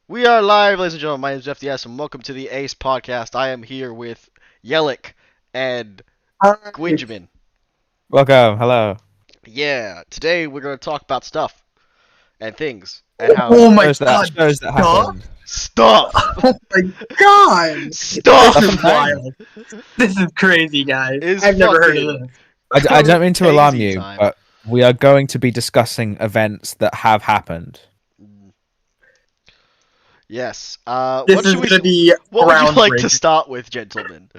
We are live, ladies and gentlemen. My name is FDS, and welcome to the Ace Podcast. I am here with Yelik and Hi. Gwinjamin. Welcome, hello. Yeah, today we're going to talk about stuff and things and how Oh my Shows god. that happened. stuff. Oh my god. Stuff. This is wild. This is crazy, guys. It's I've never heard fucking- of this. I don't mean to alarm Crazy you, time. but we are going to be discussing events that have happened. Yes. This is going to be What would you like to groundbreaking. start with, gentlemen?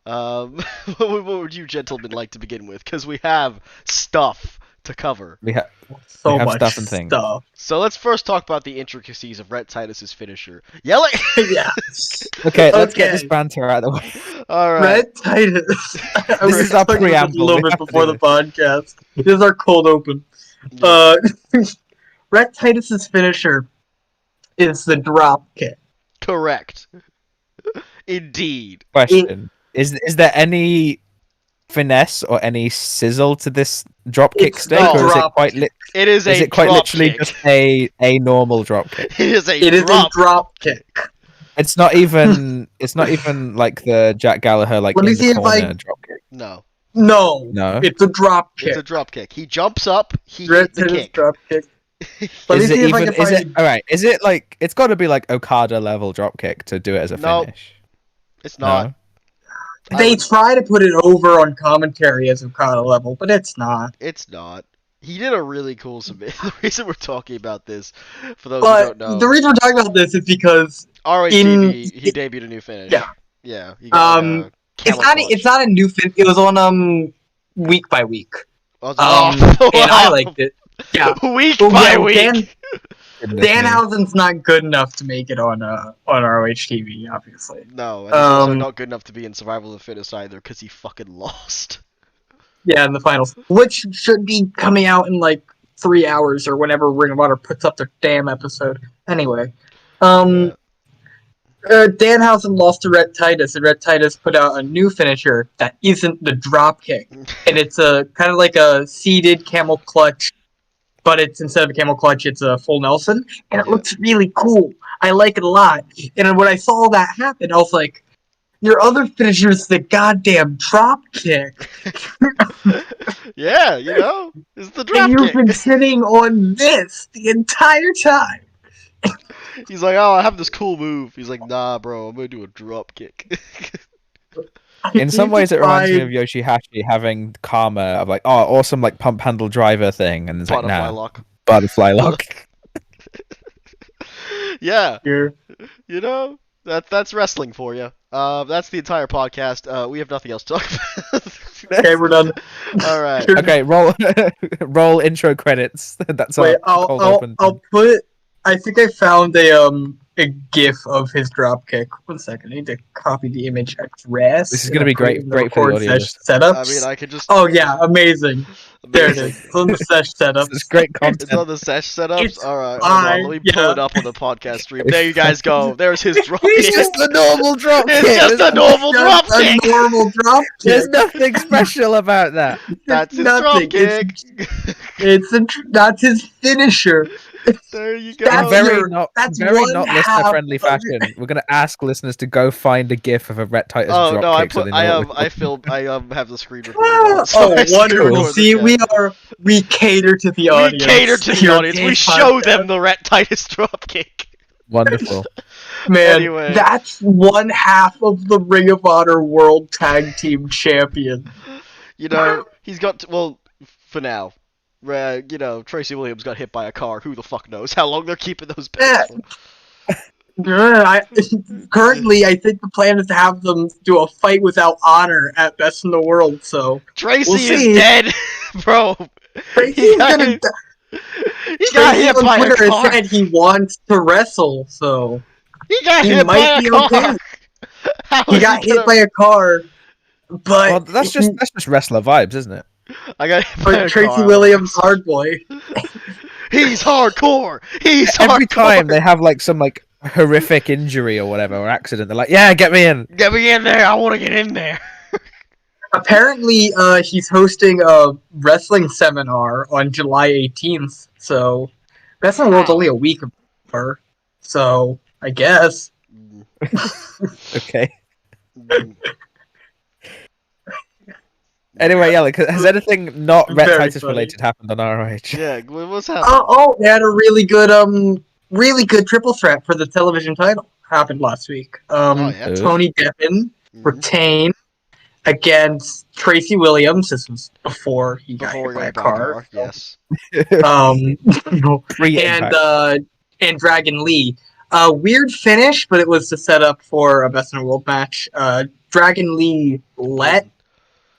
What would you gentlemen like to begin with? Because we have stuff to cover. We have So we have much stuff and things. stuff. So let's first talk about the intricacies of Rhett Titus's finisher. Yelik. Yeah. okay. Let's get Okay. this banter out of the way. All right. Red Titus. I was is our talking about this a preamble. little We bit have to before do the podcast. This is our cold open. Red Titus's finisher is the drop kick. Correct. Indeed. Question: Is there any finesse or any sizzle to this drop kick It's stick, the or is it drop quite It is a quite drop literally kick. just a normal drop kick? It is a It is a drop. drop kick. It's not even like the Jack Gallagher like Let me in see the if I- corner drop kick. No, No. No. It's a drop kick. it's a drop kick. He jumps up. He Red hits the Titus kick. drop kick. Let me Is see it if I even? can Is find it all right? Is it like it's got to be like Okada level drop kick to do it as a No. finish? It's not. No? I They would- try to put it over on commentary as Okada level, but it's not. It's not. He did a really cool submit. The reason we're talking about this, for those But who don't know, the reason we're talking about this is because RHTV, he debuted a new finish. Yeah. Yeah. He got, like, a it's camel not clutch. it's not a new fin. It was on week by week. Oh, And I liked it. Yeah. Week Well, by yeah, week. Goodness me. Danhausen's not good enough to make it on ROHTV, obviously. No, and he's also Um, not good enough to be in Survival of the Fittest either, because he fucking lost. Yeah, in the finals, which should be coming out in like 3 hours or whenever Ring of Honor puts up their damn episode. Anyway, Danhausen lost to Rhett Titus, and Rhett Titus put out a new finisher that isn't the drop kick, and it's a kind of like a seated camel clutch, but it's instead of a camel clutch, it's a full Nelson, and it Yeah. looks really cool. I like it a lot. And when I saw that happen, I was like, "Your other finisher is the goddamn drop kick, Yeah, you know, it's the drop and you've kick. been sitting on this the entire time." He's like, oh, I have this cool move. He's like, nah, bro, I'm gonna do a drop kick. In some ways, it reminds me I- of Yoshihashi having karma of like, oh, awesome, like pump handle driver thing, and it's like, Butterfly nah, lock. butterfly lock. Yeah, Here. you know, that's wrestling for you. That's the entire podcast. We have nothing else to talk about. Okay, we're done. All right. Okay, roll intro credits. That's Wait, our cold open. I'll put. I think I found a GIF of his drop kick. 1 second, I need to copy the image address. This is gonna be great- great for the audience. Setups. I mean, I could just. Oh yeah, amazing. There it is. It's on the sesh setup. This is great It's content. on the sesh setups. It's All right, hold on. fine, Let me pull yeah. it up on the podcast stream. There you guys go. There's his drop It's kick. just a normal drop It's kick. just a normal drop Just kick. a normal drop There's kick. nothing special about that. That's his Nothing. drop kick. That's his finisher. There you That's go. In very your- not, that's very one not half listener-friendly of fashion. We're gonna ask listeners to go find a GIF of a Rhett Titus Oh drop no, I kick. so put they know I what we're I talking filmed I have the screen recording. on, so Oh, I screen wonderful! record the See, chat. we cater to the We audience. cater to the Here audience. at We Game show Podcast. them the Rhett Titus drop kick. Wonderful. Man, Anyway. that's one half of the Ring of Honor World Tag Team Champion. You know, he's got well for now. You know, Tracy Williams got hit by a car. Who the fuck knows how long they're keeping those belts for? Currently, I think the plan is to have them do a fight without honor at Best in the World. So Tracy We'll is see. dead, bro. Tracy's got gonna. hit- He got Tracy hit on by a Twitter has car. said he wants to wrestle. So He got he hit by might a be car. okay. How he is got hit gonna- by a car, but Well, that's just wrestler vibes, isn't it? I got hit by a Tracy car. Williams, hard boy. He's hardcore. He's Every hardcore. time they have like some like horrific injury or whatever or accident, they're like, "Yeah, get me in." Get me in there. I want to get in there. Apparently, he's hosting a wrestling seminar on July 18th. So, Wrestling World's only a week apart. So I guess. Mm, Okay. mm, Anyway, yeah, like, has anything not Rhett Very Titus funny. related happened on ROH? yeah, what's happening? They had a really good triple threat for the television title happened last week. Oh yeah. Tony Deppen Mhm. retained against Tracy Williams. This was before he got Before hit we by a got by a car. car, yes. Um, Pre-impact. and Dragon Lee. Weird finish, but it was to set up for a best in the world match. Dragon Lee let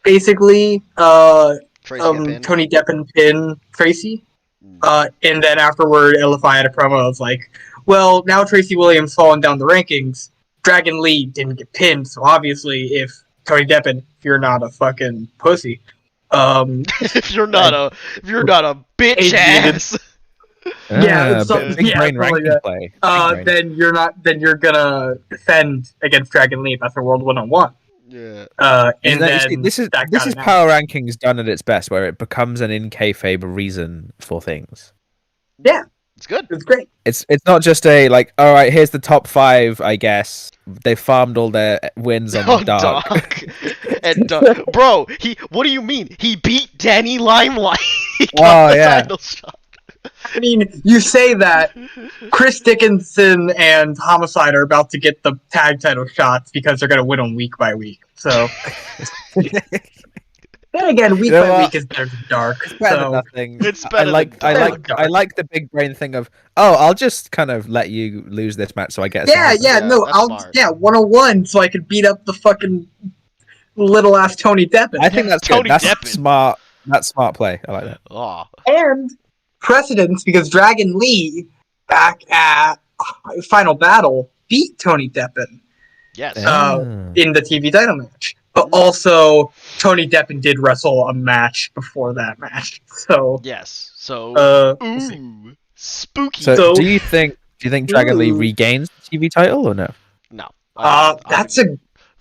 basically Tracy get pinned. Tony Deppen pin Tracy. Mm. And then afterward, LFI had a promo. It was like, well, now Tracy Williams falling down the rankings. Dragon Lee didn't get pinned, so obviously, if Tony Deppen, if you're not a fucking pussy, if you're not a bitch Adrian- ass. yeah, Ah, so- big yeah, brain something like ranking that. play. Big brain. then you're gonna defend against Dragon Lee. That's a world 1-on-1. Yeah. And You then see, this is that this got is announced. power rankings done at its best, where it becomes an in kayfabe reason for things. Yeah, It's good. it's great. It's not just a like, all right, here's the top 5. I guess they farmed all their wins on Oh, Dark. And bro, what do you mean? He beat Danny Limelight. He Oh, got the yeah. title shot. I mean, you say that Chris Dickinson and Homicide are about to get the tag title shots because they're gonna win them week by week. So then again, week You know by what? week is better than Dark. Better than So nothing. It's better I like the big brain thing of, oh, I'll just kind of let you lose this match so I get a yeah, side. yeah, Yeah, no, that's I'll smart. 101 so I could beat up the fucking little ass Tony Deppen. I think that's Tony good. That's Deppen. smart. That's smart play. I like that. Oh. And precedence because Dragon Lee back at Final Battle beat Tony Deppen Yes. in the TV title match. But also, Tony Deppen did wrestle a match before that match. So, Yes. So. we'll see. Ooh. Spooky. So, So- do you think Dragon Lee Ooh. regains the TV title or no? No. That's a. From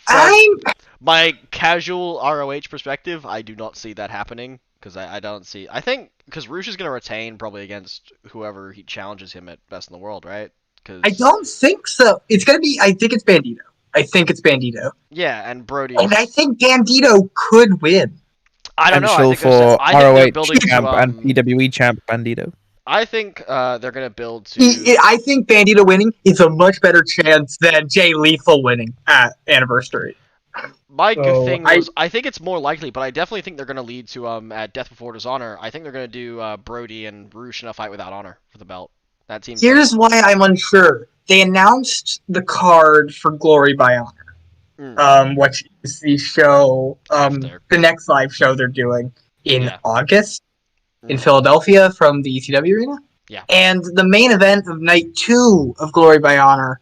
I'm. my casual ROH perspective, I do not see that happening because I don't see. I think because Roosh is going to retain probably against whoever he challenges him at Best in the World, right? Cause, I don't think so. It's gonna be. I think it's Bandito. Yeah, and Brody. And I think Bandito could win. I don't know. I Potential think they're, for I think they're ROH building champ to. and PWE champ Bandito. I think they're going to build to. I think Bandito winning is a much better chance than Jay Lethal winning at Anniversary. My good So, thing was, I think it's more likely, but I definitely think they're going to lead to at Death Before Dishonor. I think they're going to do Brody and Roosh in a fight without honor for the belt. That seems. Here's why I'm unsure. They announced the card for Glory by Honor, which is the show, After. the next live show they're doing in Yeah. August in Mm. Philadelphia from the ECW arena. Yeah. And the main event of night 2 of Glory by Honor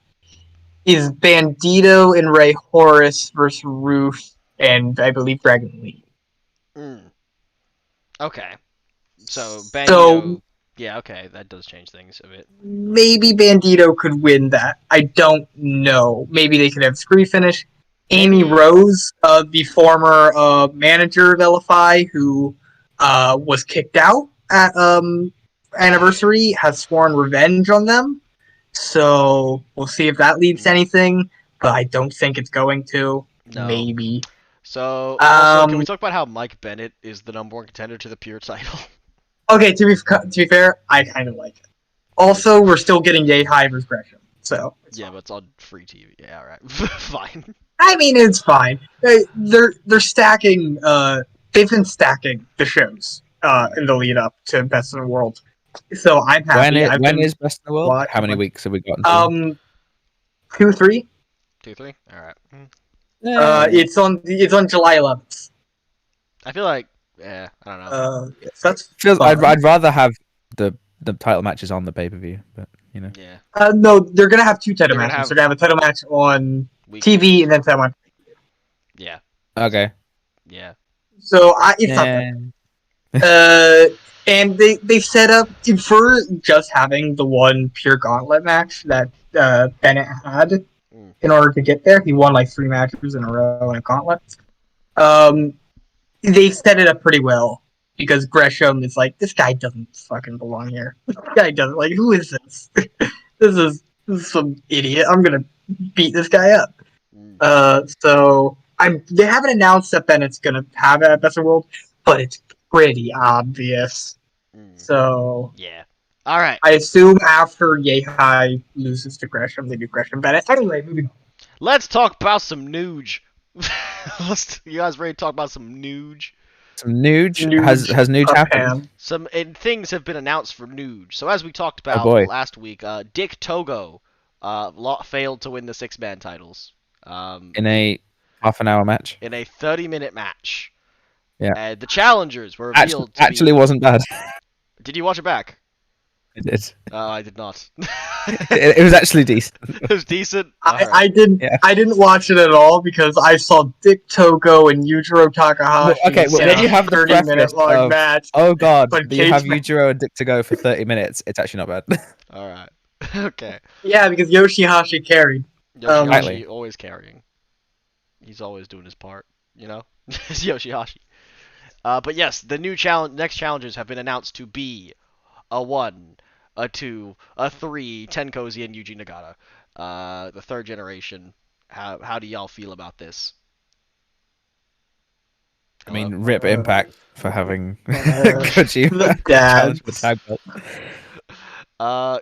is Bandito and Ray Horace versus Ruth and I believe Dragon Lee. Mm. Okay. So Bandito. Yeah. Okay, that does change things a bit. Maybe Bandito could win that. I don't know. Maybe they could have screw finish. Amy Rose, the former manager of LFI, who was kicked out at Anniversary, has sworn revenge on them. So we'll see if that leads to anything. But I don't think it's going to. No. Maybe. So also, can we Um, talk about how Mike Bennett is the #1 contender to the Pure title? Okay, to be fair, I kind of like it. Also, we're still getting Yay High versus Gresham. So it's Yeah, fine. but it's on free TV. Yeah, all right. Fine. I mean, it's fine. They're stacking. They've been stacking the shows in the lead up to Best in the World. So I'm happy. When is Best in the World? watching How many it. weeks have we gotten? 2, 3. 2, 3. All right. It's on July 11th. I feel like, I don't know. So that's Feels, fun. I'd rather have the title matches on the pay per view, but you know. Yeah. No, they're gonna have 2 title They're gonna matches. have- They're gonna have a title match on Week- TV and then title match. Yeah. Okay. Yeah. So it's not bad. And they set up for just having the one pure gauntlet match that Bennett had in order to get there. He won like 3 matches in a row in a gauntlet. They set it up pretty well because Gresham is like, this guy doesn't fucking belong here. This guy doesn't, like, who is this? This this is some idiot. I'm gonna beat this guy up. Mm. So they haven't announced that Bennett's gonna have it at Best of the World, but it's pretty obvious. Mm. So Yeah. All right. I assume after Yehai loses to Gresham, they do Gresham Bennett. Anyway, moving on. Let's talk about some Nuge. You guys ready to talk about some Nuge? Some Nuge has Nuge Nuge up happened? Ham. Some things have been announced for Nuge. So as we talked Oh about boy, last week, Dick Togo failed to win the 6-man titles. in a half an hour match. in a 30-minute match. Yeah. And the challengers were Actually, revealed to actually be. wasn't bad. Did you watch it back? It did. Oh, I did not. It was actually decent. It was decent. I didn't Yeah. I didn't watch it at all because I saw Dick Togo and Yujiro Takahashi Okay, well, in when a you have the 30-minute preface long of, match. oh god, But do you have Cage Yujiro and Dick to go for 30 minutes? It's actually not bad. All right. Okay. Yeah, because Yoshihashi carried. Yoshihashi Exactly. always carrying. He's always doing his part. You know, it's Yoshihashi. But yes, the new next challenges have been announced to be a 1, a 2, a 3, Tenkozy and Yuji Nagata. The third generation. How do y'all feel about this? I mean, Hello? rip Impact for having the Kojima dads. challenge the tag belt.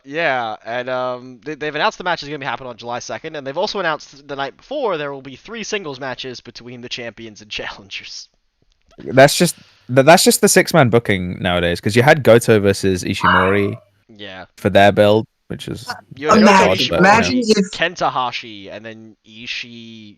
Yeah, and they've announced the match is going to be happening on July 2nd, and they've also announced the night before there will be 3 singles matches between the champions and challengers. That's just the 6-man booking nowadays, because you had Goto versus Ishimori Yeah. for their build, which is You had Imagine- Goto, Ishimori, imagine if- Kenta Hashi, and then Ishii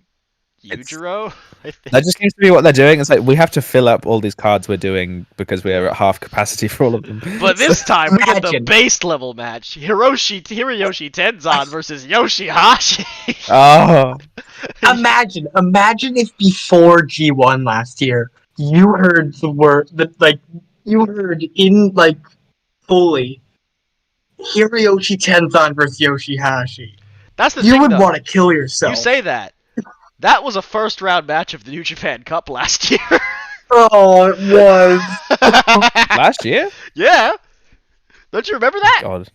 Yujiro, I think. that just seems to be what they're doing. It's like we have to fill up all these cards we're doing because we're at half capacity for all of them. But this time we get the Imagine. base level match: Hiroyoshi Tenzan versus Yoshihashi. Oh, Imagine if before G1 last year you heard the word you heard in fully Hiroyoshi Tenzan versus Yoshihashi. That's the You thing, would though. want to kill yourself. You say that. That was a first round match of the New Japan Cup last year. Oh, it was. last year? Yeah. Don't you remember that? God,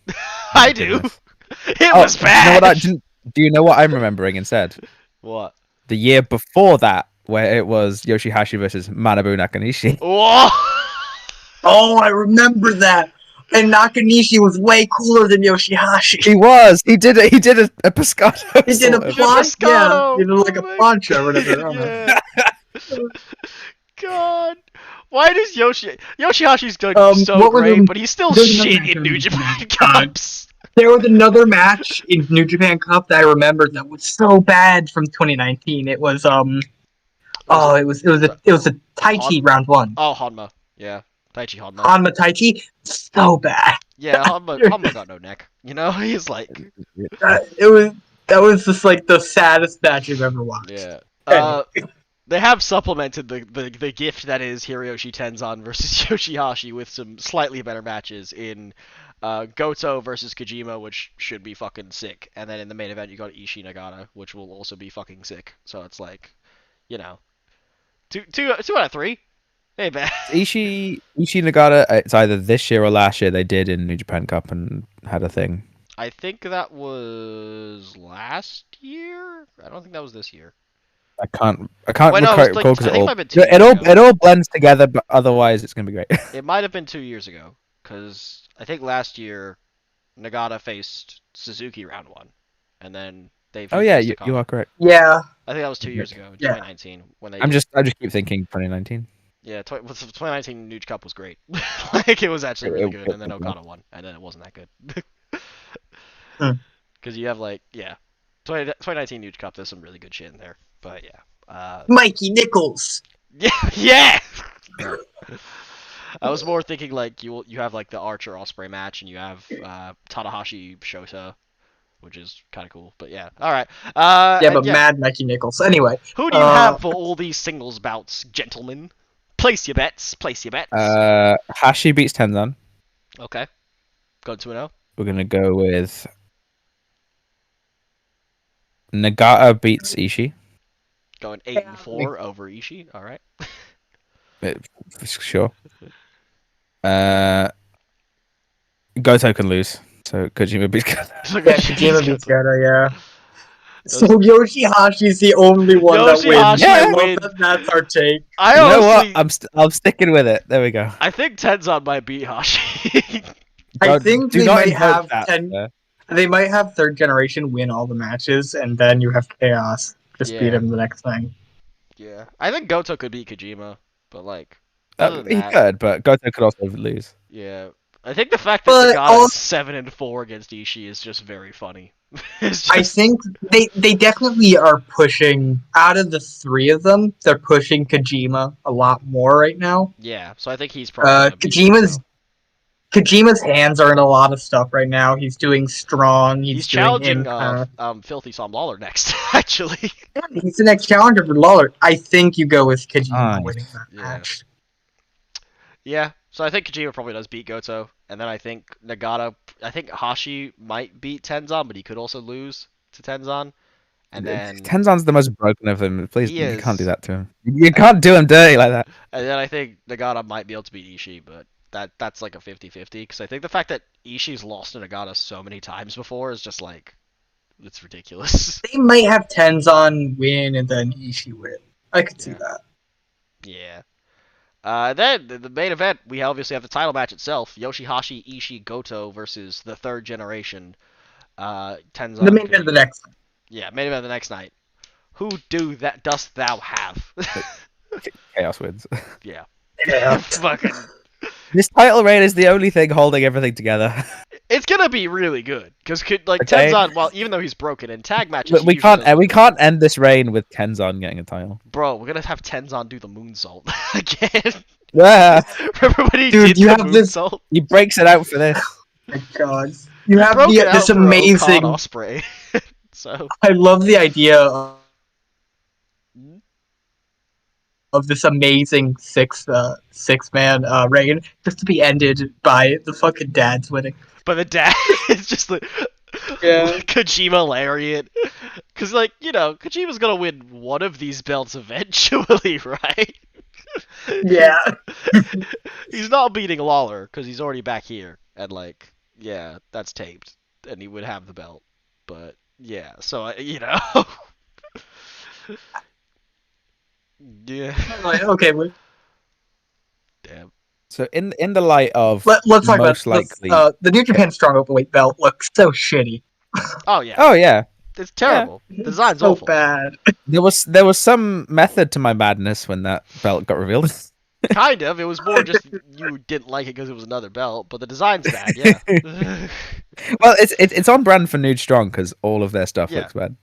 I do. goodness. It Oh, was bad. do you know what I'm remembering instead? What? The year before that, where it was Yoshihashi versus Manabu Nakanishi. Whoa! Oh, I remember that. And Nakanishi was way cooler than Yoshihashi. He was. He did a Pescado. He did a sort of. plancha. Yeah, Pescado. he did like a Oh my plancha or whatever. I don't know. Yeah. God. Why does Yoshihashi's done so what was great, the- but he's still there's another shit match in on New New Japan Japan. Cups. There was another match in New Japan Cup that I remembered that was so bad from 2019. It was it was a Taichi round 1. Oh, Honma. Yeah. Taichi Honma. Hanma Taichi, so bad. Yeah, Honma got no neck. You know, he's like, That was just like the saddest match I've ever watched. yeah. Anyway. They have supplemented the gift that is Hiroyoshi Tenzan versus Yoshihashi with some slightly better matches in Goto versus Kojima, which should be fucking sick. And then in the main event, you got Ishii Nagata, which will also be fucking sick. So it's like, you know, two out of 3. Hey, bad. Ishii Nagata, it's either this year or last year they did in New Japan Cup and had a thing. I think that was last year. I don't think that was this year. I can't Wait, no, it was recall like- because I it think it all might have been 2 years ago. it all blends together, but otherwise it's gonna be great. It might have been 2 years ago, because I think last year Nagata faced Suzuki round 1, and then they. Oh yeah, faced you Okada. are correct. Yeah. I think that was 2 years ago, Yeah. 2019, when they. I just keep thinking 2019. Yeah, 2019 New Cup was great. Like it was actually really good, and then it- Okada won, and then it wasn't that good. Hmm. Because you have 2019 New Cup. There's some really good shit in there, but yeah. Mikey Nichols. Yeah, yeah. I was more thinking you have the Archer Osprey match, and you have Tanahashi Shota, which is kind of cool. But yeah, all right. But mad Mikey Nichols. Anyway, who do you have for all these singles bouts, gentlemen? Place your bets. Place your bets. Hashi beats Tenzan. Okay. Go 2-0. We're gonna go with Nagata beats Ishii. Going 8-4 over Ishii. All right. For sure. Goto can lose. So Kojima beats Goto. So Yeah, Kojima beats Goto, yeah. Those- So Yoshihashi's the only one that wins. Yoshihashi I love wins. that that's our take. I You know honestly, what? I'm sticking with it. There we go. I think Tenzan might beat Hashi. I think do they not might invoke have that, 10. sir. They might have third generation win all the matches, and then you have Chaos just beat Yeah. him the next thing. Yeah, I think Goto could beat Kojima, but like, other than He that, could, but Goto could also lose. yeah. I think the fact that But Nagata is 7-4 against Ishii is just very funny. It's I just, think they definitely are pushing, out of the three of them, they're pushing Kojima a lot more right now. yeah. So I think he's probably gonna beat Kojima's Goto. Kojima's hands are in a lot of stuff right now. He's doing Strong. He's Doing challenging Impact. Filthy Sam Lawler next, actually. He's the next challenger for Lawler. I think you go with Kojima Nice. winning that Yeah. match. Yeah, so I think Kojima probably does beat Goto, and then I think Nagata. I think Hashi might beat Tenzan, but he could also lose to Tenzan. And then Tenzan's the most broken of them. Please, He you can't do is. that to him. You can't do him dirty like that. I think Nagata might be able to beat Ishii, but that's like a 50-50 because I think the fact that Ishii's lost to Nagata so many times before is just like it's ridiculous. They might have Tenzan win and then Ishii win. I could see Yeah. that. Yeah. Then the main event, we obviously have the title match itself: Yoshihashi, Ishii, Goto versus the third generation. Tenzan. The main event the next. Yeah, main event the next night. Who dost thou have? Chaos wins. Yeah. Yeah. Fucking. This title reign is the only thing holding everything together. It's gonna be really good because like Okay. Tenzan, well, even though he's broken in tag matches, We he usually does we good. can't end this reign with Tenzan getting a title. Bro, we're gonna have Tenzan do the moonsault again. Yeah, Remember when he Dude, did you the have this- moonsault? he breaks it out for this. My God. You He have broke it out this for amazing. Okada Ospreay. So I love the idea of this amazing six-man reign just to be ended by the fucking dads winning. but the dad is just like Yeah. Kojima lariat. Cause like, Kojima's gonna win one of these belts eventually, right? Yeah. He's not beating Lawler because he's already back here, and like, yeah, that's taped, and he would have the belt. But yeah, so yeah, Like, okay, damn. So in the light of let's talk about most likely, the New Japan Strong Openweight belt looks so shitty. Oh yeah, oh yeah, it's terrible. The design's so awful. bad. there was some method to my madness when that belt got revealed. Kind of. It was more just you didn't like it because it was another belt, but the design's bad. Yeah. Well, it's on brand for Nude Strong because all of their stuff Yeah. looks bad.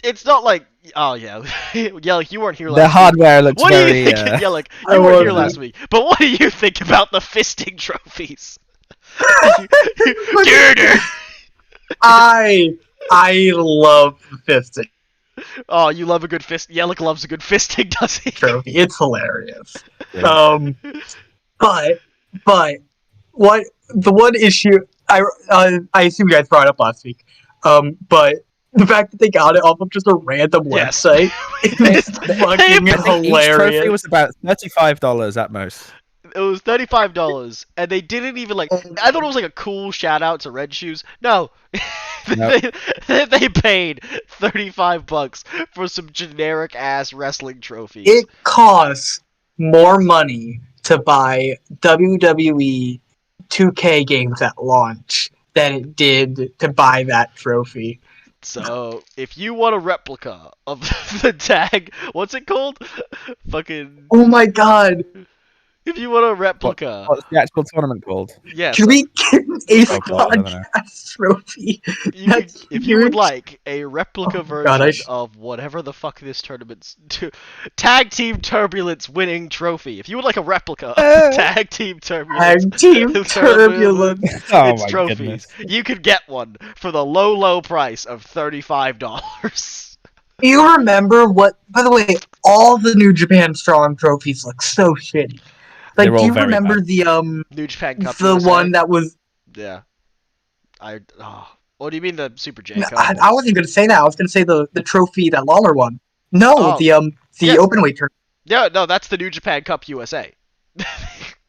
It's not like yeah yeah like you weren't here last The week. hardware looks What do very. you think? Yeah, like I you weren't here wasn't. last week. But what do you think about the fisting trophies? Dude. I love the fisting Oh, you love a good fist. Yellick loves a good fisting, does he? trophy. It's hilarious. Yeah. But what the one issue I assume you guys brought up last week. But the fact that they got it off of just a random Yes. website is fucking I think each trophy hilarious. was about $35 at most. It was $35, and they didn't even like. I thought it was like a cool shout out to Red Shoes. No, Nope. they paid $35 for some generic ass wrestling trophies. It costs more money to buy WWE 2K games at launch than it did to buy that trophy. So if you want a replica of the tag, what's it called? Fucking. Oh my God! If you want a replica, What's the actual tournament called? yes. Can we get an Ace Oh, God, I don't know. Podcast trophy? If you would huge. like a replica Oh, version God, of whatever the fuck this tournament's Tag Team Turbulence winning trophy. If you would like a replica of Tag Team Turbulence, Tag Team Turbulence. Oh its my trophies, goodness. you could get one for the low price of $35. Do you remember what? By the way, all the New Japan Strong trophies look so shitty. Like, They're do all you very remember bad. the New Japan Cup. the USA? one that was? Yeah. What do you mean the Super J No, Cup? I wasn't gonna say that. I was gonna say the trophy that Lawler won. No, Oh. the Yes. openweight tournament. Yeah, no, that's the New Japan Cup USA.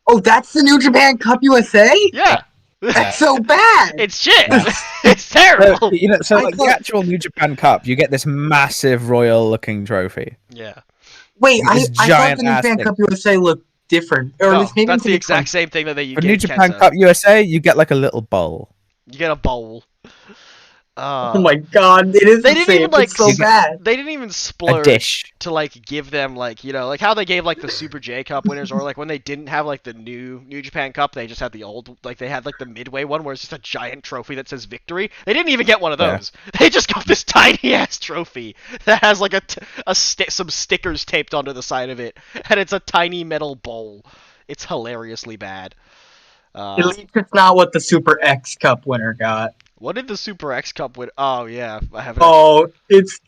Oh, that's the New Japan Cup USA. Yeah. That's so bad. It's shit. Yeah. It's terrible. So I like the thought- actual New Japan Cup, you get this massive royal-looking trophy. Yeah. Wait, This I thought giant the New ass Japan thing. Cup USA looked different, or at No, least maybe that's I'm the thinking exact same thing that you For get New in Japan Kenta. Cup USA, you get like a little bowl. You get a bowl. Oh my god, it is They the didn't same. even like It's so bad. they didn't even A splurge dish. to like give them like like how they gave like the Super J Cup winners, or like when they didn't have like the new New Japan Cup, they just had the old, like they had like the Midway one where it's just a giant trophy that says victory. They didn't even get one of Yeah. those. They just got this tiny ass trophy that has like some stickers taped onto the side of it, and it's a tiny metal bowl. It's hilariously bad. At least it's not what the Super X Cup winner got. What did the Super X Cup win? Oh yeah, I haven't. Oh, it's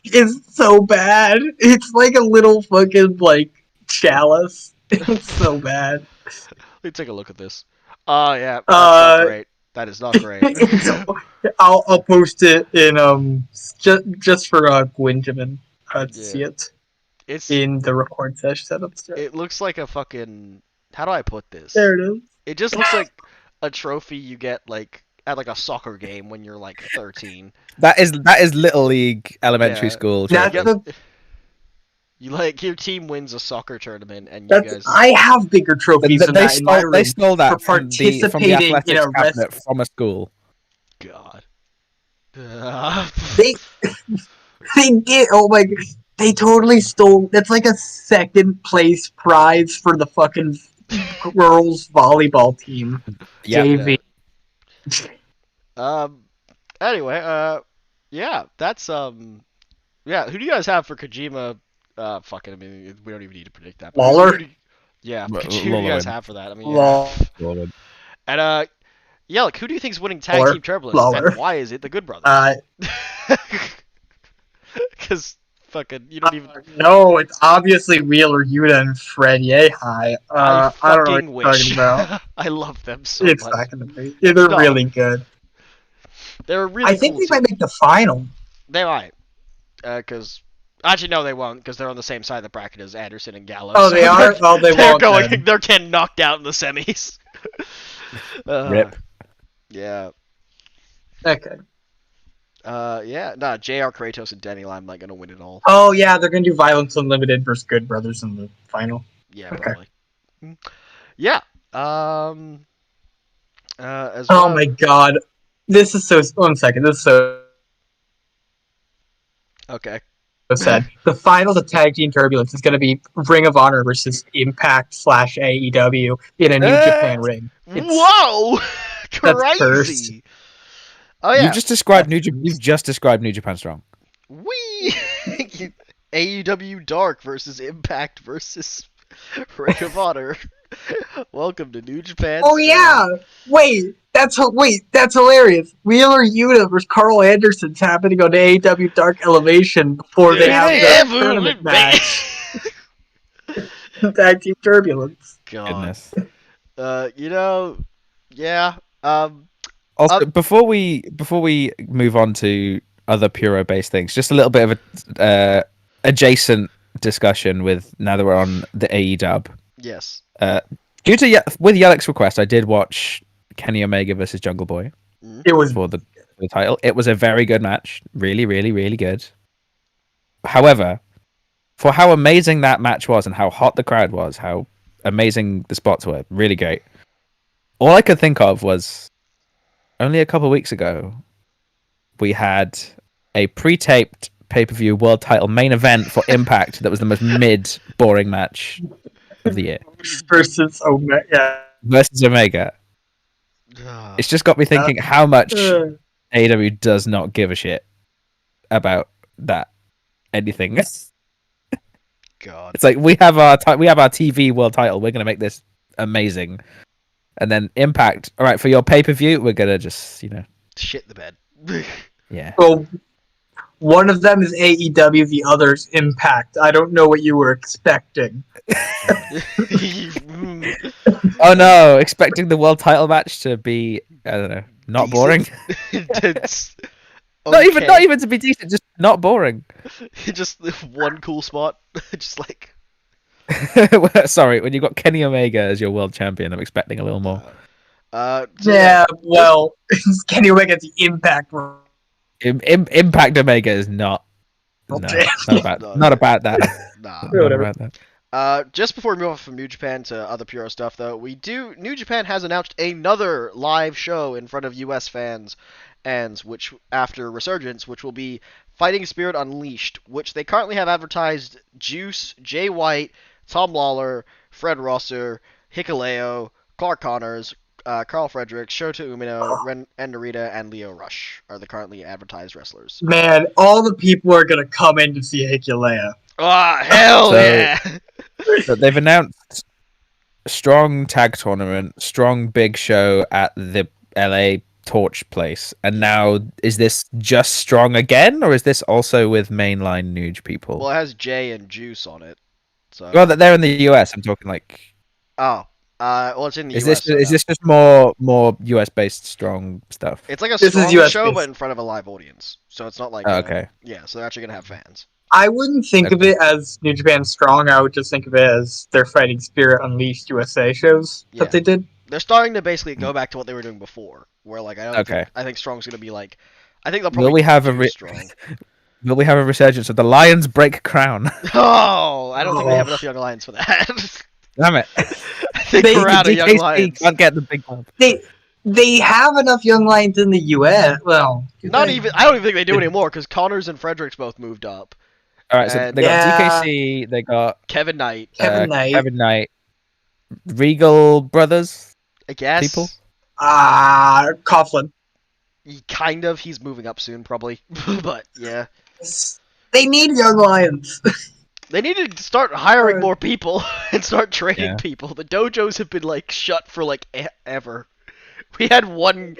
so bad. It's like a little fucking like chalice. It's so bad. Let me take a look at this. Oh yeah, that's not great. That is not great. I'll post it in just for Gwynjamin to see it It's in the record session set upstairs. it looks like a fucking. How do I put this? There it is. It just looks like a trophy you get like at like a soccer game when you're like 13. That is Little League elementary Yeah. school. That's trophy. the, You like your team wins a soccer tournament and you that's guys. I have bigger trophies than that in my room. They stole that for from the participating in athletics a cabinet from a school. God. They they did. Oh my god. They totally stole. That's like a second place prize for the fucking girls volleyball team. Yeah. JV. Anyway, yeah, that's yeah. Who do you guys have for Kojima? Fucking. I mean, we don't even need to predict that. But Lawler? Yeah. Well, Who do you guys Lawler. have for that? I mean, Law- yeah. And yeah, like who do you think's winning tag Lawler. team turbulence, Lawler. and why is it the Good Brothers? Because fucking you don't even. No, it's obviously Wheeler Yuta and Fred Yehai. I I don't know fucking what you're wish. talking about. I love them so It's much. not gonna be. Yeah, they're No. really good. They're a really. I think cool they team. might make the final. They might. Because actually, no, they won't. Because they're on the same side of the bracket as Anderson and Gallows. Oh, they so are. Oh, they They're won't. going. then. They're getting knocked out in the semis. Rip. Yeah. Okay. Yeah. Nah. Jr. Kratos and Denny Limelight gonna win it all. Oh yeah, they're gonna do Violence Unlimited versus Good Brothers in the final. Yeah. Okay. Probably. Yeah. As Oh well. my god, this is so. 1 second. This is so Okay. sad. The finals of Tag Team Turbulence is gonna be Ring of Honor versus Impact / AEW in a New Japan ring. It's- Whoa! cursed. Crazy. Oh yeah. You've just described New Japan Strong. Wee! AEW Dark versus Impact versus Ring of Honor. Welcome to New Japan. Oh yeah! Wait, that's hilarious. Wheeler Yuta versus Carl Anderson's happening on AEW Dark Elevation before they have the tournament match. Tag Team Turbulence. God. Goodness. Yeah. Also, before we move on to other Puro-based things, just a little bit of a adjacent discussion with now that we're on the AEW. Yes. With Yelek's request, I did watch Kenny Omega versus Jungle Boy It was for the title. It was a very good match, really, really, really good. However, for how amazing that match was and how hot the crowd was, how amazing the spots were, really great. All I could think of was only a couple of weeks ago, we had a pre-taped pay-per-view world title main event for Impact that was the most boring match of the year versus Omega. Yeah. versus Omega. It's just got me thinking how much AEW does not give a shit about that anything. God. It's like we have our TV world title. We're gonna make this amazing, and then Impact. All right, for your pay-per-view, we're gonna just Shit the bed. yeah. Well, one of them is AEW, the other's Impact. I don't know what you were expecting. Oh no! Expecting the world title match to be not boring. It's Not okay. even to be decent, just not boring. Just one cool spot. Just like Sorry, when you've got Kenny Omega as your world champion, I'm expecting a little more. Yeah, well, Kenny Omega's the Impact. Impact Omega is not. Oh, No, damn. not about that. Nah. Not Whatever. about that. Just before we move on from New Japan to other Puro stuff, though, New Japan has announced another live show in front of U.S. fans, and which after Resurgence, which will be Fighting Spirit Unleashed, which they currently have advertised Juice, Jay White, Tom Lawler, Fred Rosser, Hikuleo, Clark Connors, Carl Fredericks, Shota Umino, Ren Narita, and Leo Rush are the currently advertised wrestlers. Man, all the people are gonna come in to see Hikuleo. Ah, hell So- yeah! So they've announced a strong tag tournament, strong big show at the LA Torch place, and now is this just strong again, or is this also with mainline Nuge people? Well, it has Jay and Juice on it. So. Well, they're in the US. I'm talking like. Oh, well, it's in the Is US. this just more US based strong stuff? It's like a This is strong US show, based. but in front of a live audience. So it's not like. Oh, okay. Yeah, so they're actually gonna have fans. I wouldn't think of it as New Japan Strong. I would just think of it as their Fighting Spirit Unleashed USA shows Yeah. that they did. They're starting to basically go back to what they were doing before, where like I don't. Okay. I think Strong's gonna be like. I think they'll probably. Will we have do Strong. Will we have a resurgence of the Lions break crown? Oh, I don't think they have enough Young Lions for that. Damn it! I think we're out of Young DKC Lions. can't get the big one. They have enough Young Lions in the US. Well, Not even. I don't even think they do anymore because Connors and Fredericks both moved up. All right, so And- they got Yeah. DKC, they got Kevin Knight, Kevin Knight. Kevin Knight, Regal Brothers. I guess. People? Coughlin. Kind of. He's moving up soon, probably. But yeah. They need Young Lions. They need to start hiring more people and start training Yeah. people. The dojos have been like shut for like ever. We had one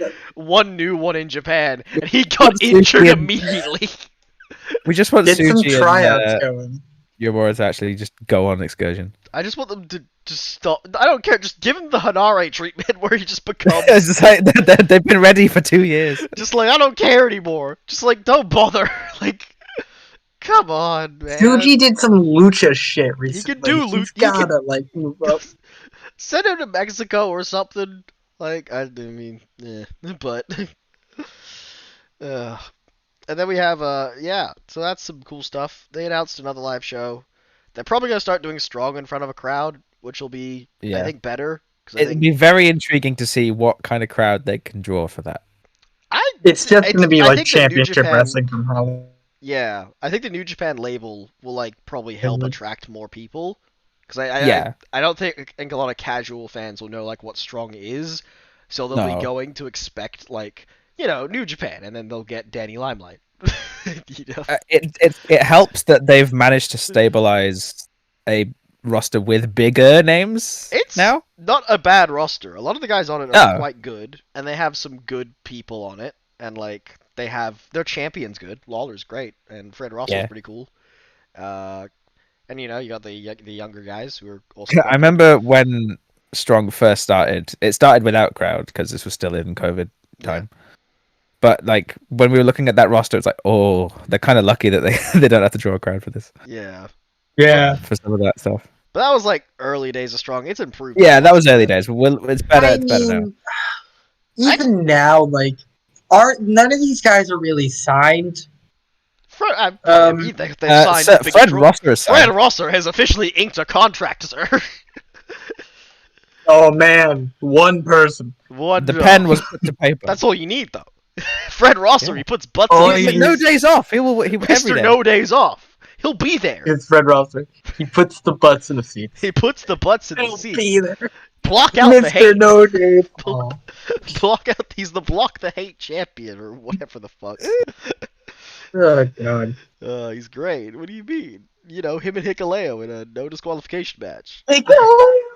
new one in Japan, and he got What's injured Sushi? immediately. We just want Get some Suji tryouts and going. Yomura to actually just go on excursion. I just want them to just stop. I don't care. Just give him the Hanare treatment, where he just becomes It's just like they've been ready for 2 years. just like I don't care anymore. Just like don't bother. Like, come on, man. Suji did some lucha shit recently. do He's he can- gotta like move up. Send him to Mexico or something. Like, I mean, yeah, but. And then we have, yeah, so that's some cool stuff. They announced another live show. They're probably going to start doing Strong in front of a crowd, which will be, I Yeah. think, better. Cause I It'd think, be very intriguing to see what kind of crowd they can draw for that. It's just gonna be I like think the New championship Japan- wrestling from Hollywood. Yeah, I think the New Japan label will, like, probably help Mhm. attract more people. Because Yeah. I don't think a lot of casual fans will know, like, what Strong is. So they'll No. be going to expect, like, you know, New Japan, and then they'll get Danny Limelight. You know? It helps that they've managed to stabilize a roster with bigger names It's now. not a bad roster. A lot of the guys on it are No. quite good, and they have some good people on it. And like they have their champion's good. Lawler's great, and Fred Russell's Yeah. pretty cool. And you know you got the younger guys who are also. I quite remember when Strong first started. It started without crowd because this was still in COVID time. But like when we were looking at that roster, it's like, oh, they're kind of lucky that they they don't have to draw a crowd for this, good. Yeah, Yeah. for some of that stuff. but that was like early days of Strong. It's improved. Yeah, that was early days. It's better. It's better now. Even now, like, none of these guys are really signed. Fred, Um, they've signed So Big Fred Tro- Rosser is Fred signed. Rosser has officially inked a contract, sir. Oh man, one person. One. The pen was put to paper. That's all you need, though. Fred Rosser, Yeah. he puts butts Oh, in He's his like, no days off. He will every Mr. day. No Days Off. He'll be there. It's Fred Rosser. He puts the butts in the seats. He puts the butts in the He'll seat. be there. Block out the Mr. hate. No Dude. Oh. Block out. He's the block the hate champion or whatever the fuck. Oh god. He's great. What do you mean? You know, him and Hikuleo in a no disqualification match. Like, oh.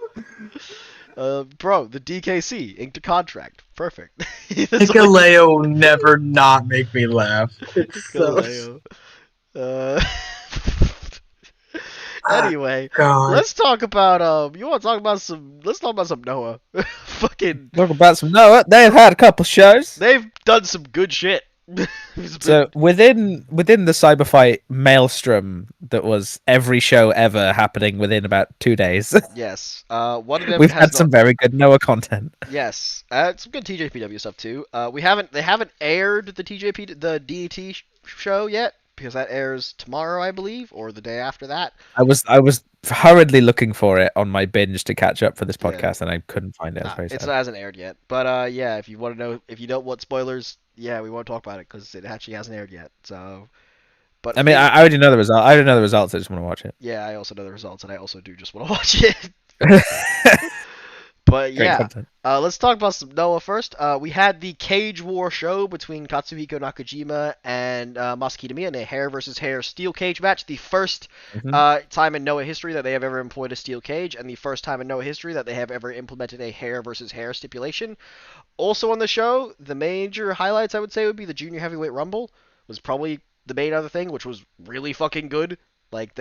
Bro, the DKC inked a contract. Perfect. That's all Hikuleo will never not make me laugh. It's so... Hikuleo. Anyway, God. let's talk about you want to talk about some? Let's talk about some Noah. Fucking, Talk about some Noah. They've had a couple shows. they've done some good shit. So within the cyber fight maelstrom that was every show ever happening within about 2 days, Yes. One of them we've has had not. some very good Noah content. Yes. Some good TJPW stuff too. They haven't aired the DET show yet because that airs tomorrow, I believe, or the day after that. I was hurriedly looking for it on my binge to catch up for this Yeah. podcast, and I couldn't find it. I was Nah, very it sad. hasn't aired yet. But yeah, if you want to know, if you don't want spoilers, yeah, we won't talk about it because it actually hasn't aired yet. So, but I mean, I already know the result. I already know the results. I just want to watch yeah, I also know the results, and I also do just want to watch it. it. But Great yeah, content. let's talk about some Noah first. We had the Cage War show between Katsuhiko Nakajima and Masaki Kitamiya in a hair versus hair steel cage match. The first Mhm. time in Noah history that they have ever employed a steel cage, and the first time in Noah history that they have ever implemented a hair versus hair stipulation. Also on the show, the major highlights I would say would be the Junior Heavyweight Rumble was probably the main other thing, which was really fucking good. Like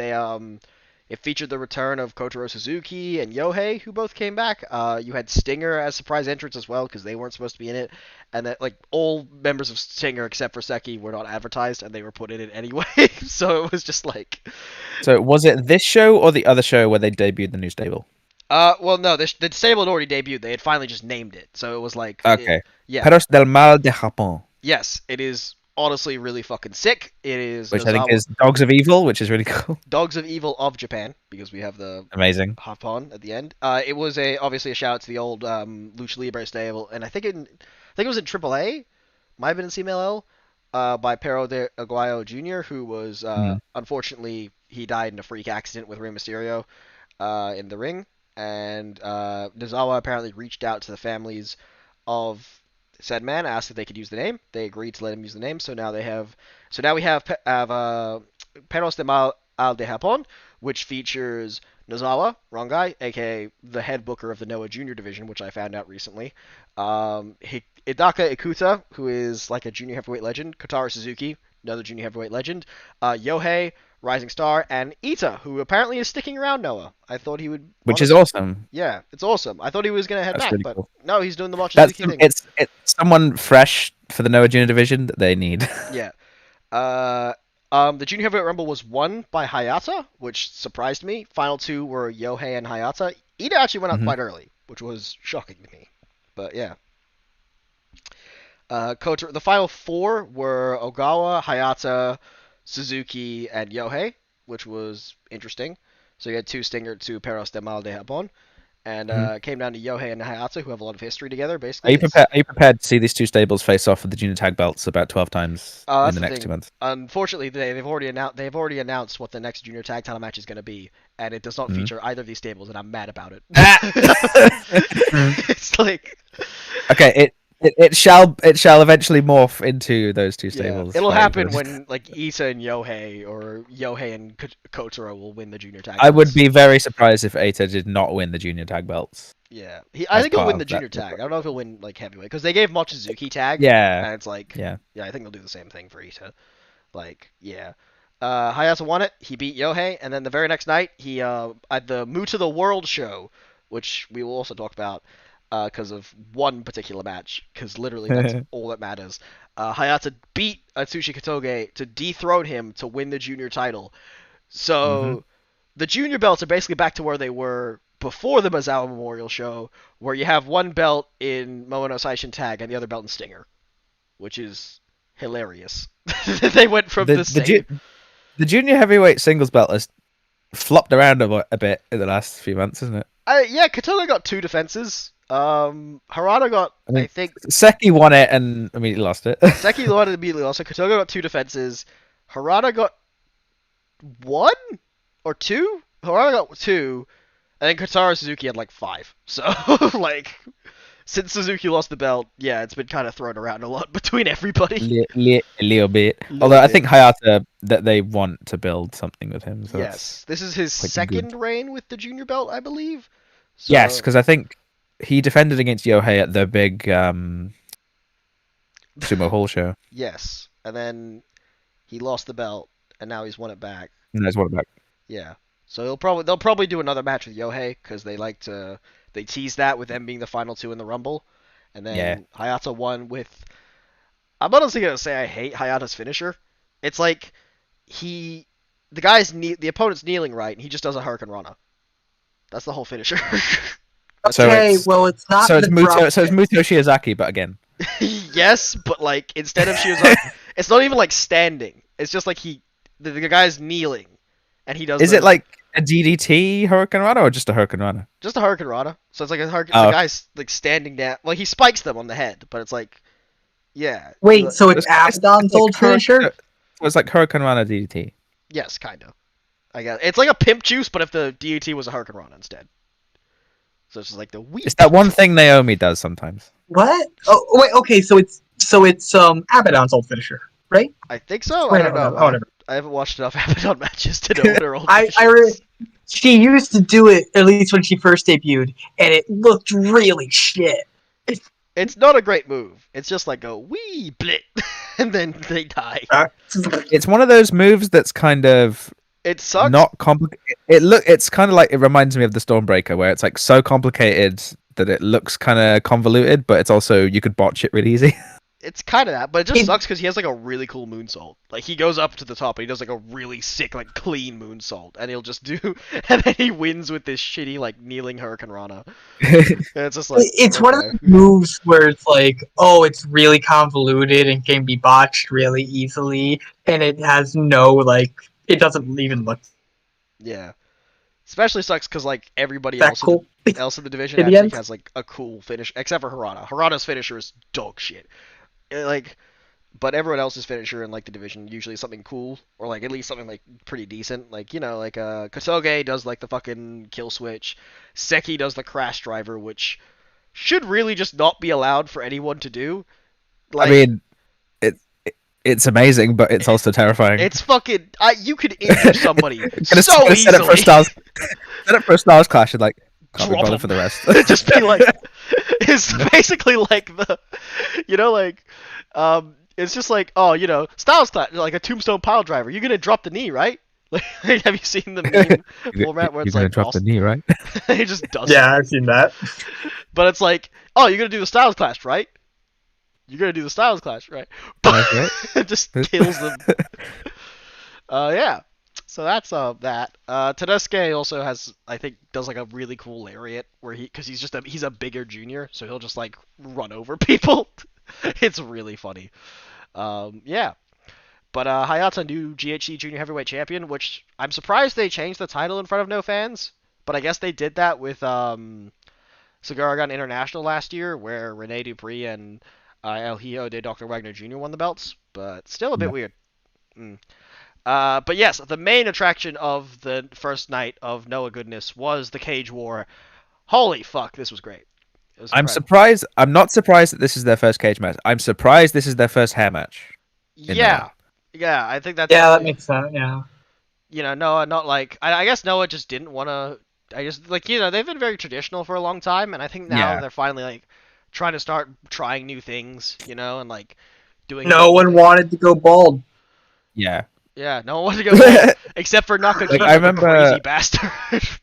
it featured the return of Kotaro Suzuki and Yohei, who both came back. You had Stinger as surprise entrance as well because they weren't supposed to be in it, and that like all members of Stinger except for Seki were not advertised and they were put in it anyway. So it was just like, So was it this show or the other show where they debuted the new stable? well, no, the stable had already debuted. They had finally just named it, so it was like, Okay. yeah, Perros del Mal de Japón, yes, it is honestly really fucking sick. It is which I think Nozawa is Dogs of Evil, which is really cool. Dogs of Evil of Japan because we have the Amazing. hop on at the end. It was obviously a shout out to the old Lucha Libre stable, and I think it was in AAA, might have been in CMLL, by Pero de Aguayo Jr., who was Mhm. unfortunately he died in a freak accident with Rey Mysterio in the ring, and Nozawa apparently reached out to the families of said man, asked if they could use the name. They agreed to let him use the name, so now we have Peros de Mal al de Japón, which features Nozawa, wrong guy, aka the head booker of the Noah Junior division, which I found out recently. Hidaka Ikuta, who is like a junior heavyweight legend. Kotaro Suzuki, another junior heavyweight legend. Yohei, rising star, and Ita, who apparently is sticking around Noah. I thought he would. Which is awesome. Yeah, it's awesome. I thought he was gonna head That's back, really but cool. no, he's doing the Mochizuki thing. It's someone fresh for the Noah Junior division that they need. Yeah. The Junior Heavyweight Rumble was won by Hayata, which surprised me. Final two were Yohei and Hayata. Ida actually went out Mhm. quite early, which was shocking to me. But yeah. The final four were Ogawa, Hayata, Suzuki, and Yohei, which was interesting. So you had two Peros de Mal de Japón. And Mhm. it came down to Yohei and Hayata, who have a lot of history together, Are basically. you prepared? Are you prepared to see these two stables face off for the junior tag belts about 12 times in That's the the next 2 thing. months? Unfortunately, they've already announced what the next junior tag title match is going to be, and it does not Mhm. feature either of these stables, and I'm mad about it. Mm. It's like, Okay, it shall eventually morph into those two yeah, stables. it'll fighting happen for when like Issa and Yohei or Yohei and Kotaro will win the junior tag. I would belts. be very surprised if Eita did not win the junior tag belts. Yeah, I as think he'll part win of the junior that. tag. I don't know if he'll win like heavyweight because they gave Mochizuki tag, Yeah, and it's like, yeah. yeah, I think they'll do the same thing for Issa. Like, yeah. Hayata won it. He beat Yohei, and then the very next night, he at the Moo to the World show, which we will also talk about because of one particular match, because literally that's all that matters. Hayata beat Atsushi Katoge to dethrone him to win the junior title. So the junior belts are basically back to where they were before the Mazawa Memorial show, where you have one belt in Momono Saishin Tag and the other belt in Stinger, which is hilarious. They went from the same. The junior heavyweight singles belt has flopped around a bit in the last few months, isn't it? Yeah, Katoga got two defenses. Harada got, I mean, I think, Seki won it and immediately lost it. Seki won it immediately. Also, Katoga got two defenses. Harada got one or two. Harada got two, and then Kotaro Suzuki had like five. So, like, since Suzuki lost the belt, yeah, it's been kind of thrown around a lot between everybody. A little bit. Little Although I bit. think Hayata that they want to build something with him. So Yes, this is his quite second good. reign with the junior belt, I believe. So, Yes, because I think he defended against Yohei at the big Sumo Hall show. yes, and then he lost the belt, and now he's won it back. And that's what about. Yeah. So they'll probably do another match with Yohei because they tease that with them being the final two in the Rumble, and then Yeah. Hayata won with I'm honestly gonna say I hate Hayata's finisher. It's like the opponent's kneeling right, and he just does a Hurricane Rana. That's the whole finisher. That's So it. Okay, it's well, it's not so the it's Muto so it's dropkick. Muto Shiozaki, but again. Yes, but like instead of Shiozaki, it's not even like standing. It's just like the guy's kneeling, and he does Is it the like a DDT Hurricane Rana or just a Hurricane Rana? just a Hurricane Rana. So it's like the Oh, guy's like standing down. Like he spikes them on the head, but it's like yeah, Wait, so it's it's Abaddon's like old finisher? So it's like Hurricane Rana DDT. yes, kind of. I guess it's like a pimp juice, but if the DDT was a Hurricane Rana instead. So it's just like the weak. It's that one thing Naomi does sometimes. What? Oh, wait, okay, so it's Abaddon's old finisher, right? I think so. I Wait, don't know. whatever. I haven't watched enough Abaddon matches to know what her old I she used to do it at least when she first debuted, and it looked really shit. It's not a great move. It's just like a wee blit, and then they die. It's one of those moves that's kind of It sucks. not complicated. It's kind of like it reminds me of the Stormbreaker, where it's like so complicated that it looks kind of convoluted, but it's also you could botch it really easy. It's kind of that, but it just It- sucks because he has like a really cool moonsault. Like he goes up to the top and he does like a really sick, like clean moonsault, and he'll just do, and then he wins with this shitty like kneeling Hurricane Rana. And it's just like It's one of okay. the moves where it's like, oh, it's really convoluted and can be botched really easily, and it has no like, it doesn't even look Yeah. Especially sucks because like everybody that else cool. else in the division In the actually end. has like a cool finish, except for Harada. Harada's finisher is dog shit. Like, but everyone else's finisher in like the division usually is something cool, or like at least something like pretty decent. Like like Kotoge does like the fucking kill switch, Seki does the crash driver, which should really just not be allowed for anyone to do. Like, I mean, it's amazing, but it's also terrifying. it's fucking you could injure somebody Gonna so set up for a easily. stars, set up for a stars clash and like can't be Drop bothered 'em. for the rest. Just be like, it's basically like it's just like, oh, Styles Clash, like a tombstone pile driver. You're gonna drop the knee, right? Like, have you seen the meme format where You're it's gonna like, drop the knee, right? he just does Yeah, it. I've seen that. But it's like, oh, you're gonna do the Styles Clash, right? You're gonna do the Styles Clash, right? But it just kills them. Yeah. So that's that. Tedeschi also has, I think, does like a really cool lariat where because he's a bigger junior, so he'll just like run over people. It's really funny. Yeah. But Hayata, new GHC Junior Heavyweight Champion, which I'm surprised they changed the title in front of no fans, but I guess they did that with Sagaragan International last year, where Rene Dupree and El Hijo de Dr. Wagner Jr. won the belts, but still a bit Yeah. weird. But yes, the main attraction of the first night of Noah Goodness was the Cage War. Holy fuck, this was great. It was I'm incredible. surprised. I'm not surprised that this is their first cage match. I'm surprised this is their first hair match. Yeah. Yeah, I think that's Yeah, that actually, makes sense. Yeah. Noah, not like I guess Noah just didn't want to. I just like they've been very traditional for a long time, and I think now Yeah. they're finally like trying to start trying new things, and like doing. No one wanted to go bald. Yeah. Yeah, no one wanted to go bald, except for Nakajima, Like, I remember- the crazy bastard.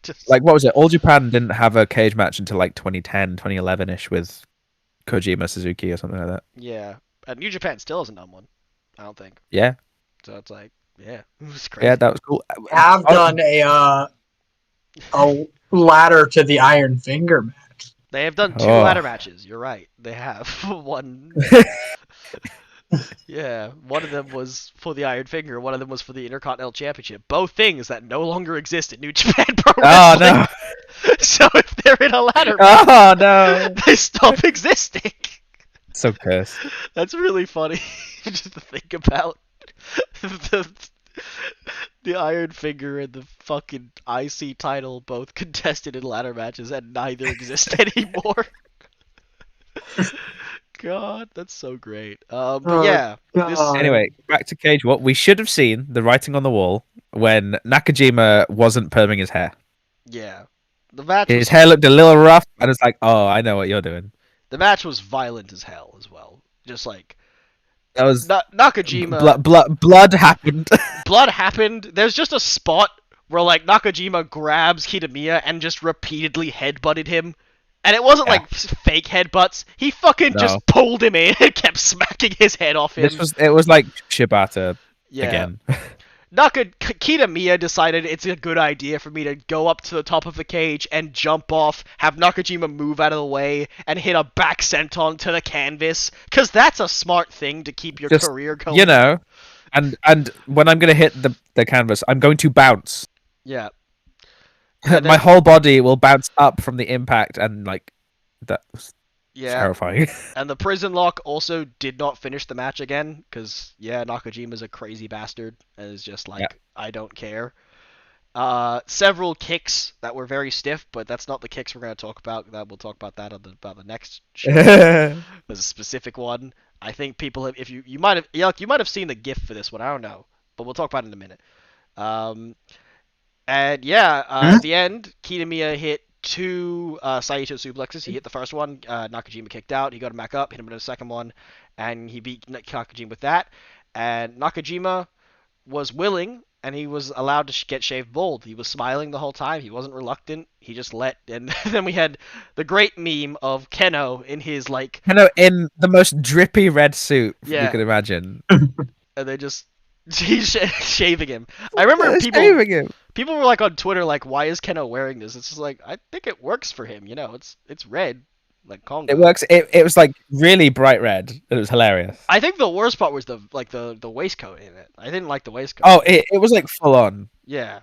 Just- Like, what was it? All Japan didn't have a cage match until like 2010, 2011-ish with Kojima Suzuki or something like that. yeah, and New Japan still hasn't done one. I don't think. Yeah. So it's like, yeah, it was crazy. Yeah, that was cool. Have Oh, done a ladder to the Iron Finger match. They have done 2 Oh. ladder matches. You're right. They have one. Yeah, one of them was for the Iron Finger. One of them was for the Intercontinental Championship. Both things that no longer exist in New Japan Pro Oh Wrestling. no! So if they're in a ladder match, Oh no! they stop existing. So cursed. That's really funny just to think about. the, the Iron Finger and the fucking IC title both contested in ladder matches and neither exist anymore. God, that's so great. But Oh, yeah, this, God. Anyway, back to Cage. What we should have seen the writing on the wall when Nakajima wasn't perming his hair. yeah, the match. His Was, hair looked a little rough, and it's like, oh, I know what you're doing. the match was violent as hell as well. Just like That was Nakajima. blood happened. Blood happened. There's just a spot where like Nakajima grabs Kitamiya and just repeatedly headbutted him, And it wasn't Yeah. like fake headbutts. He fucking No. just pulled him in and kept smacking his head off him. It was like Shibata Yeah. again. Kitamiya decided it's a good idea for me to go up to the top of the cage and jump off, have Nakajima move out of the way, and hit a back senton to the canvas, because that's a smart thing to keep your Just, career going. You know, and when I'm going to hit the canvas, I'm going to bounce. Yeah. My whole body will bounce up from the impact, and like that's terrifying. And the prison lock also did not finish the match again, because Nakajima's a crazy bastard and is just like, I don't care. Several kicks that were very stiff, but that's not the kicks we're going to talk about. We'll talk about that about the next show. There's a specific one. I think people have, if you might have seen the GIF for this one. I don't know, but we'll talk about it in a minute. At the end, Kitamiya hit 2 Saito suplexes. He hit the first one. Nakajima kicked out. He got him back up, hit him with the second one, and he beat Nakajima with that. And Nakajima was willing, and he was allowed to get shaved bald. He was smiling the whole time. He wasn't reluctant. He just let. And then we had the great meme of Keno in his like. Keno in the most drippy red suit you could imagine. And they just. He's shaving him. I remember people were like on Twitter like, why is Keno wearing this? It's just like, I think it works for him. You know, it's red, like Kongo. It works. It was like really bright red. It was hilarious. I think the worst part was the waistcoat in it. I didn't like the waistcoat. Oh, it was like full on. Yeah.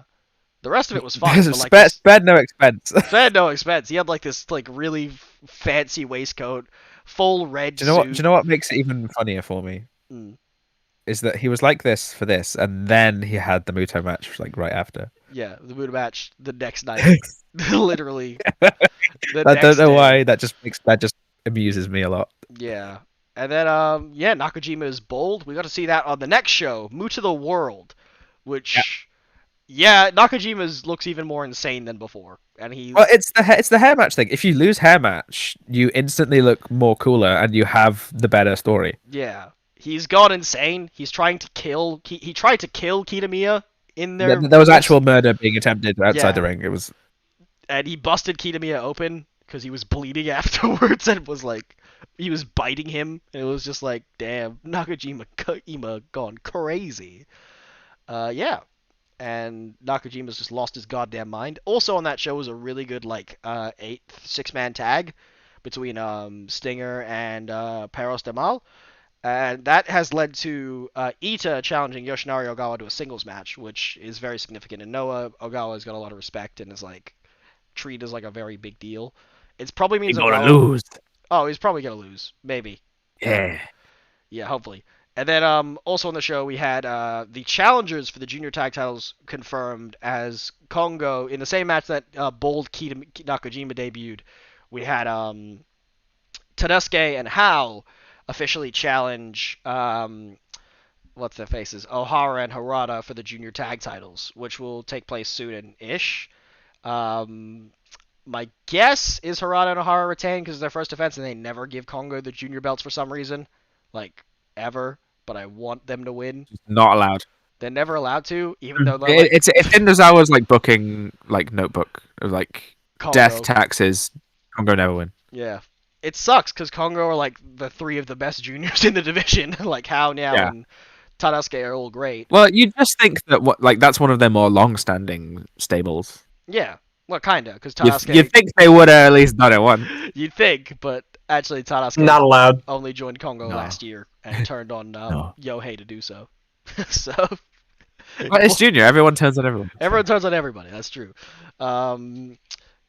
The rest of it was fine. Spared no expense. Spared no expense. He had like this like really fancy waistcoat, full red Do you know what makes it even funnier for me? Is that he was like this for this, and then he had the Muto match like right after. Yeah, the Muto match the next night, literally. I don't know why that just amuses me a lot. Yeah, and then Nakajima is bold. We got to see that on the next show, Muto the World, which Nakajima's looks even more insane than before, and he. Well, it's the hair match thing. If you lose hair match, you instantly look more cooler, and you have the better story. Yeah. He's gone insane. He's trying to kill. He tried to kill Kitamiya in there. There was actual murder being attempted outside the ring. It was, and he busted Kitamiya open because he was bleeding afterwards, and was like, he was biting him. And it was just like, damn, Nakajima gone crazy. And Nakajima's just lost his goddamn mind. Also on that show was a really good like 6-man tag between Stinger and Perros de Mal. And that has led to Ita challenging Yoshinari Ogawa to a singles match, which is very significant. And Noah Ogawa's got a lot of respect and is like treated as like a very big deal. It's probably means he's gonna lose. Oh, he's probably gonna lose, maybe. Yeah. Yeah, hopefully. And then also on the show we had the challengers for the junior tag titles confirmed as Kongo in the same match that bold Nakajima debuted. We had Tadasuke and Hao officially challenge what's their faces, Ohara and Harada for the junior tag titles, which will take place soon-ish. My guess is Harada and Ohara retain because it's their first defense, and they never give Kongo the junior belts for some reason, like ever. But I want them to win. Not allowed. They're never allowed to, even though it's in Nozawa's like booking like notebook of like Kongo. Death taxes. Kongo never win. Yeah. It sucks because Kongo are like the 3 of the best juniors in the division. Like Hao now and Tadasuke are all great. Well, you just think that that's one of their more long-standing stables. Yeah, well, kinda, because Tadasuke. You'd think they would have at least done it once. You'd think, but actually Tadasuke not allowed. Only joined Kongo last year and turned on Yohei to do so. So. But it's junior. Everyone turns on everyone. Everyone turns on everybody. That's true.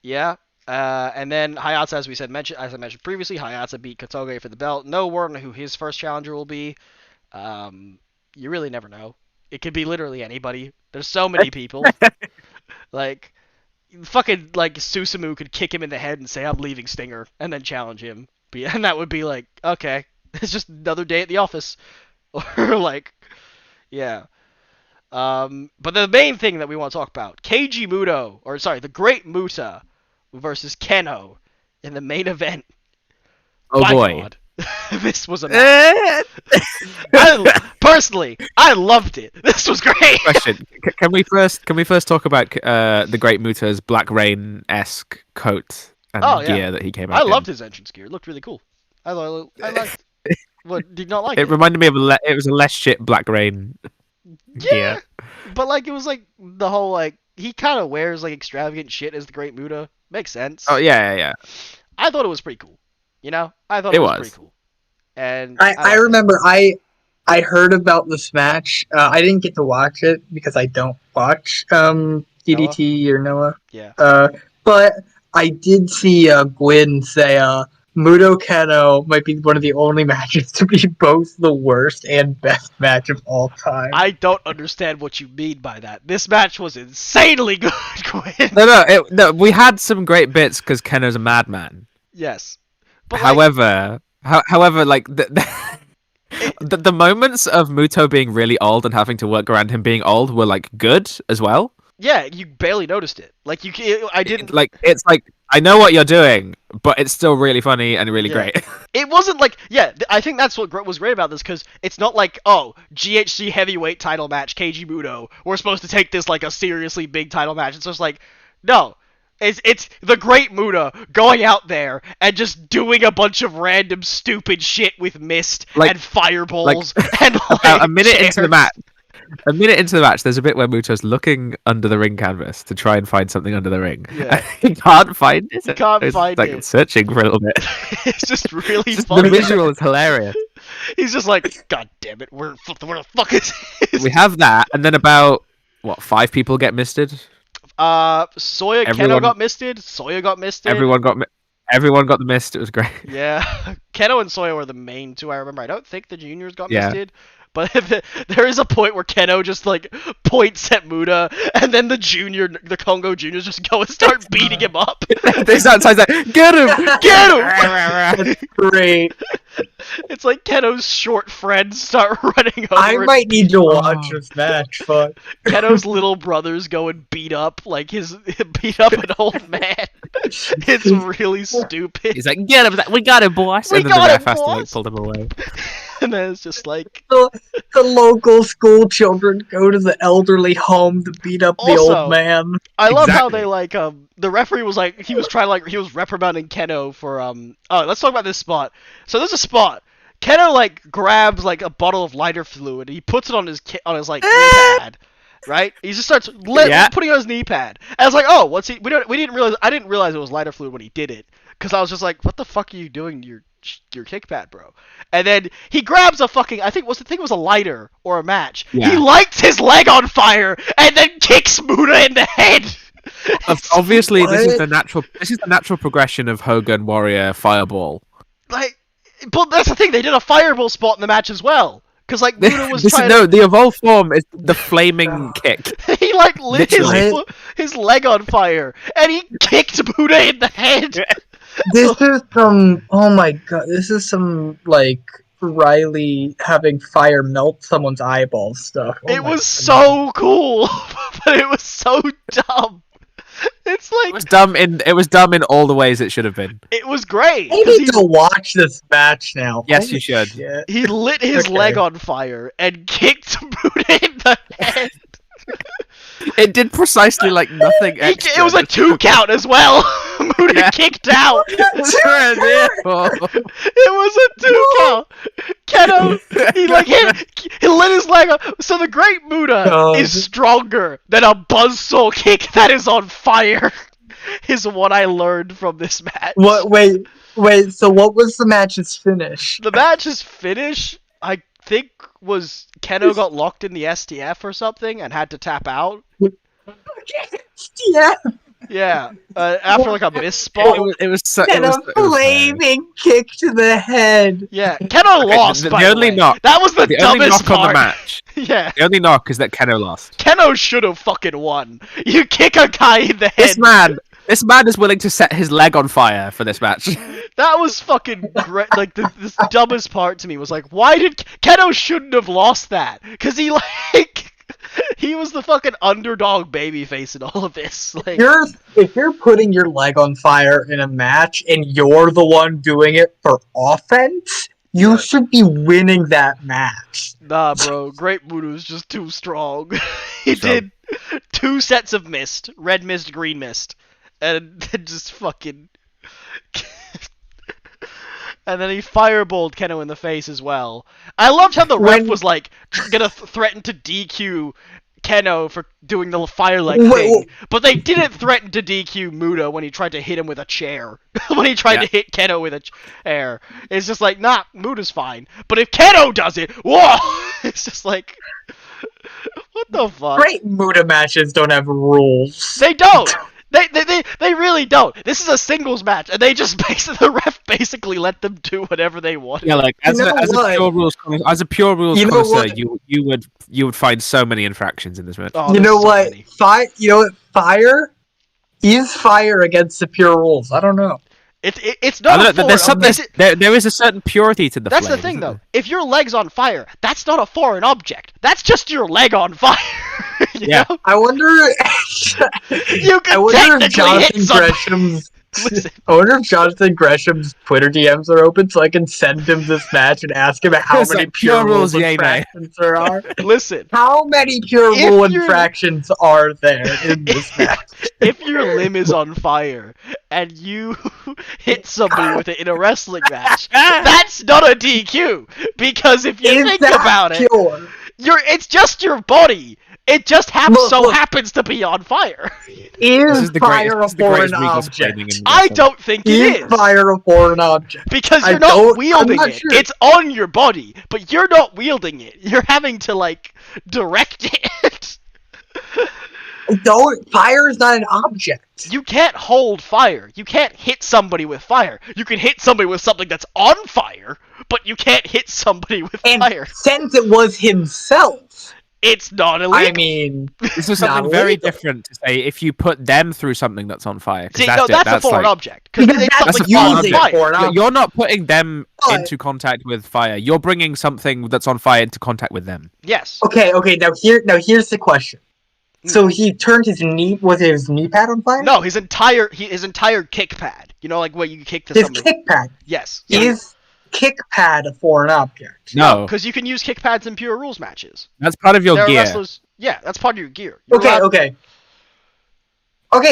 Yeah. And then Hayata, as I mentioned previously, Hayata beat Katoge for the belt. No word on who his first challenger will be. You really never know. It could be literally anybody. There's so many people. Like, fucking, like, Susumu could kick him in the head and say, I'm leaving Stinger, and then challenge him. And that would be like, okay, it's just another day at the office. Or, like, yeah. But the main thing that we want to talk about, the Great Muta versus Keno in the main event. Oh, boy. God. This was a match. Personally, I loved it. This was great. Question: Can we first talk about the Great Muta's Black Rain-esque coat and Oh, yeah. gear that he came I out in. loved his entrance gear. It looked really cool. I liked. What did not like It it? reminded me of it was a less shit Black Rain Yeah, gear. but like it was like the whole like he kind of wears like extravagant shit as the Great Muta. Makes sense. Oh yeah. I thought it was pretty cool. I thought It was was. pretty cool. And I liked it. remember I heard about this match. I didn't get to watch it because I don't watch DDT or Noah. Yeah. But I did see Gwyn say Muto Keno might be one of the only matches to be both the worst and best match of all time. I don't understand what you mean by that. This match was insanely good, Quinn. No, we had some great bits because Keno's a madman. Yes. But However, like the moments of Muto being really old and having to work around him being old were like good as well. yeah, you barely noticed it. Like I didn't. Like it's like I know what you're doing, but it's still really funny and really Yeah. great. It wasn't like, I think that's what was great about this, because it's not like, oh, GHC heavyweight title match, Keiji Muto, we're supposed to take this like a seriously big title match. It's just like, no. It's the Great Muta going out there and just doing a bunch of random stupid shit with mist and fireballs and About a minute into the chairs. match. A minute into the match, there's a bit where Muto's looking under the ring canvas to try and find something under the ring. Yeah. He can't find it. He can't He's find like it. searching for a little bit. It's just really The funny. visual is hilarious. He's just like, God damn it, where the fuck is this? We have that, and then about 5 people get misted. Soya Keno Everyone- got misted. Soya got misted. Everyone got the mist. It was great. Yeah, Keno and Soya were the main two I remember. I don't think the juniors got Yeah. misted, but there is a point where Keno just like points at Muta, and then the Congo juniors just go and start beating him up. They start outside like, get him, Get him! him! Great. It's like Keno's short friends start running over. I and might need to watch this match. Fuck. Keno's little brothers go and beat up an old man. It's really stupid. He's like, get him! We got him, boss. We And then got the him, ref has to like boss. pull them away. And then it's just like, The local school children go to the elderly home to beat up the Also, old man. I love how Exactly. they like the referee was like he was reprimanding Keno for oh, let's talk about this spot. So there's a spot. Keno like grabs like a bottle of lighter fluid and he puts it on his like knee pad. Right? He just starts Yeah. putting it on his knee pad. And I was like, "Oh, what's he we didn't realize I didn't realize it was lighter fluid when he did it cuz I was just like, what the fuck are you doing to your kick pad, bro?" And then he grabs a fucking I think it was a lighter or a match. Yeah. He lights his leg on fire and then kicks Muta in the head. Obviously, this is What? the natural progression of Hogan Warrior Fireball. Like, but that's the thing. They did a fireball spot in the match as well, because like Muta was trying. The evolved form is the flaming kick. He like lit Literally. his leg on fire, and he kicked Muta in the head. This is some. Oh my god! This is some like Riley having fire melt someone's eyeballs stuff. Oh It my was goodness. so cool, but it was so dumb. It's It like was dumb in all the ways it should have been. it was great. I 'Cause need to watch this match now. Yes, Holy you should. shit. he lit his Okay. leg on fire and kicked Muta in the head. It did precisely like nothing extra. It was a 2 count as well. Muta Yeah. kicked out. It It was a 2 count. Keno, he lit his leg up. So the Great Muta God. is stronger than a buzzsaw kick that is on fire. Is what I learned from this match. What? Wait. So what was the match's finish? The match's finish, I think, was Keno got locked in the STF or something and had to tap out. Yeah. Yeah, after like a miss spot. It was so. And a flaming kick to the head. Yeah, Keno lost. the by only way. knock- That was the The only dumbest knock on part. the match. Yeah. The only knock is that Keno lost. Keno should have fucking won. You kick a guy in the head. This man is willing to set his leg on fire for this match. That was fucking great. Like the dumbest part to me was like, why did Keno shouldn't have lost that? Because he like he was the fucking underdog babyface in all of this. Like, If you're putting your leg on fire in a match and you're the one doing it for offense, you should be winning that match. nah, bro. Great Muta was just too strong. He So- did 2 sets of mist, red mist, green mist, and then just fucking And then he fireballed Keno in the face as well. I loved how the ref was like gonna threaten to DQ Keno for doing the fire leg thing, but they didn't threaten to DQ Muda when he tried to hit him with a chair. When he tried to hit Keno with a chair, it's just like, nah, Muda's fine. But if Keno does it, whoa! It's just like, what the fuck? Great Muda matches don't have rules. They don't. They really don't. This is a singles match, and they just the ref basically let them do whatever they want. Yeah, like as a pure rules connoisseur, you would find so many infractions in this match. Oh, you know so what? many. Fire is fire against the pure rules. I don't know. It's not. There is a certain purity to the. That's flame, the thing, though. there? If your leg's on fire, that's not a foreign object. That's just your leg on fire. you know? I wonder. You can technically hit someone. I wonder if Jonathan Gresham's Twitter DMs are open, so I can send him this match and ask him how many pure rules infractions there are. Listen, how many pure rule infractions are there in this match? If your limb is on fire and you hit somebody with it in a wrestling match, that's not a DQ. Because if you think about it, it's just your body. It just happens to be on fire. Is fire a foreign object? I don't think it is. Is fire a foreign object? Because you're not wielding it. Sure. It's on your body, but you're not wielding it. You're having to, like, direct it. Fire is not an object. You can't hold fire. You can't hit somebody with fire. You can hit somebody with something that's on fire, but you can't hit somebody with fire. Since it was himself, it's not illegal. I mean, this is something very different to say if you put them through something that's on fire. See, that's a foreign object. Because it's something on fire. You're not putting them into contact with fire. You're bringing something that's on fire into contact with them. Yes. Okay. Now here's the question. So he turned his knee. Was his knee pad on fire? No, his entire kick pad. You know, like what you kick to somebody. His kick pad. Yes. Is kick pad a foreign object? No, because you can use kick pads in pure rules matches. That's part of your gear. Wrestlers, yeah, that's part of your gear. Okay,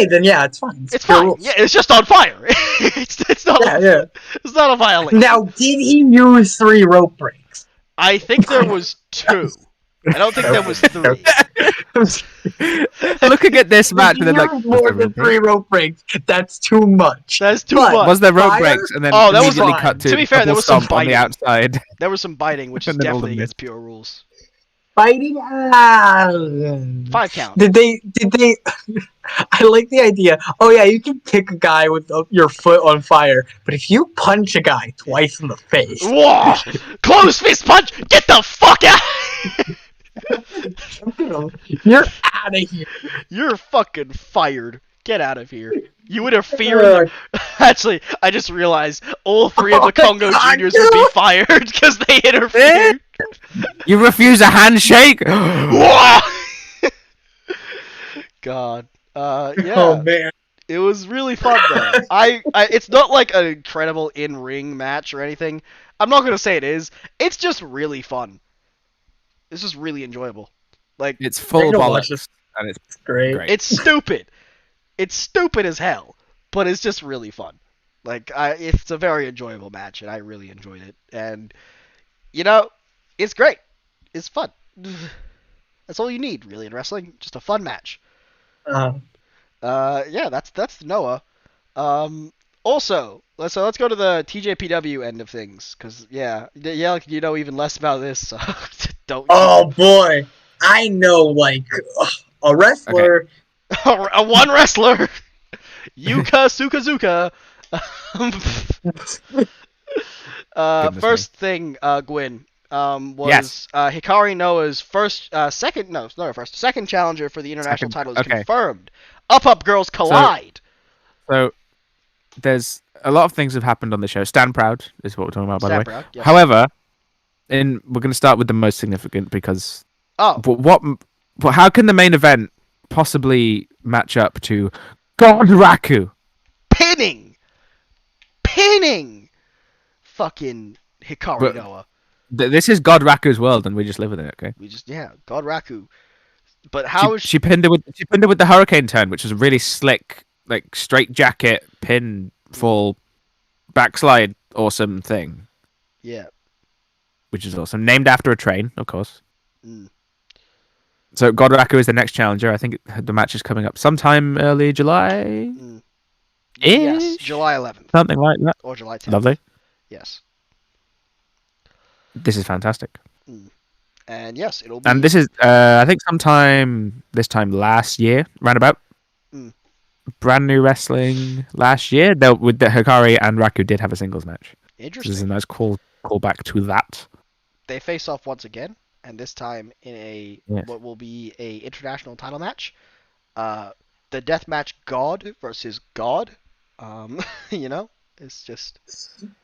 then yeah, it's fine. It's fine. Rules. Yeah, it's just on fire. it's not. Yeah. It's not a violation. Now, did he use 3 rope breaks? I think there was 2. I don't think there was 3. Looking at this match, and then like more than 3 rope breaks. That's too much. That's too much. Was there rope breaks and then that was cut to be fair, there was some biting on the outside. There was some biting, which is definitely against pure rules. Fighting? 5 count. Did they? I like the idea. Oh yeah, you can kick a guy with your foot on fire, but if you punch a guy twice in the face, whoa! Close fist punch! Get the fuck out! You're out of here. You're fucking fired. Get out of here. You interfere. Actually, I just realized all 3 of the Congo Juniors would be fired because they interfered. You refuse a handshake? God. Yeah. Oh man. It was really fun though. It's not like an incredible in-ring match or anything. I'm not gonna say it is. It's just really fun. It's just really enjoyable. Like, it's full bollocks, and it's great. It's stupid. It's stupid as hell, but it's just really fun. Like, it's a very enjoyable match, and I really enjoyed it. And you know, it's great. It's fun. That's all you need, really, in wrestling. Just a fun match. Yeah, that's Noah. Also, let's go to the TJPW end of things, because you know even less about this, so don't. Oh boy, I know like a wrestler, one wrestler, Yuka Sukazuka. First thing, Gwyn, was Hikari Noah's second challenger for the international title is confirmed. Up Girls Collide. So there's a lot of things have happened on the show. Stand Proud is what we're talking about, by the way. Proud, yes. However, we're going to start with the most significant because how can the main event possibly match up to God Raku pinning fucking Hikari Noah? This is God Raku's world, and we just live with it. Okay. God Raku. But how she pinned her with the hurricane turn, which was a really slick, like straight jacket pin fall backslide awesome thing, Yeah. which is awesome. Named after a train, of course. Mm. So Godraku is the next challenger. I think the match is coming up sometime early July. Mm. Yes, July 11th. Something like that. Or July 10th. Lovely. Yes. This is fantastic. And yes, it'll be. And this is, I think, sometime this time last year, roundabout. Mm. Brand new wrestling last year. With the Hikari and Raku did have a singles match. Interesting. This is a nice callback to that. They face off once again, and this time in what will be a international title match. The death match God versus God. It's just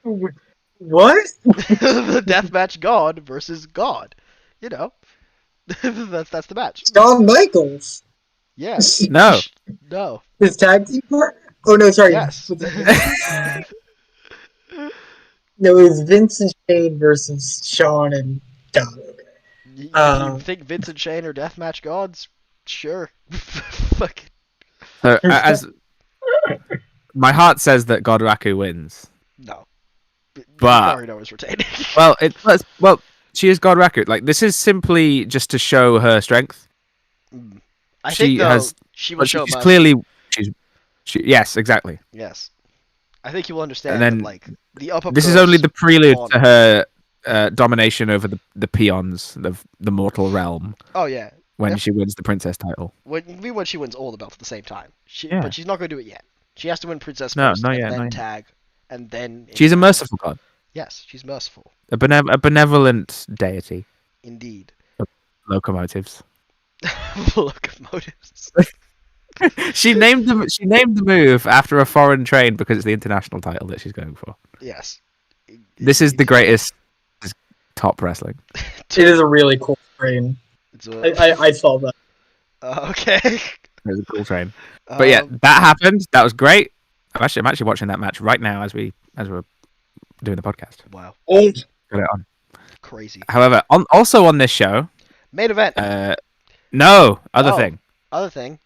What? the death match God versus God. That's the match. Shawn Michaels. Yeah. No. No. His tag team partner? Oh, no, sorry. Yes. No, it was Vincent Shane versus Shawn and God. You think Vince and Shane are deathmatch gods? Sure. Fuck. So, as my heart says that Godraku wins. No. But Hikaru is retaining. well, she is Godraku. Like, this is simply just to show her strength. I think she will show. She's clearly yes, exactly. Yes. I think you will understand. And then that, like the upper. This is only the prelude to her domination over the peons of the mortal realm. Oh yeah. When she wins the princess title. When she wins all the belts at the same time. Yeah. But she's not going to do it yet. She has to win princess first, not and yet, then tag, and then. She's a merciful god. Yes, she's merciful. A benevolent deity. Indeed. Locomotives. Locomotives. She named the move after a foreign train because it's the international title that she's going for. Yes. This is the greatest top wrestling. It is a really cool train. I saw that. Okay. It's a cool train. But yeah, that happened. That was great. I'm actually watching that match right now as we're doing the podcast. Wow. Old. Got it on. Crazy. However, also on this show, main event. Other thing.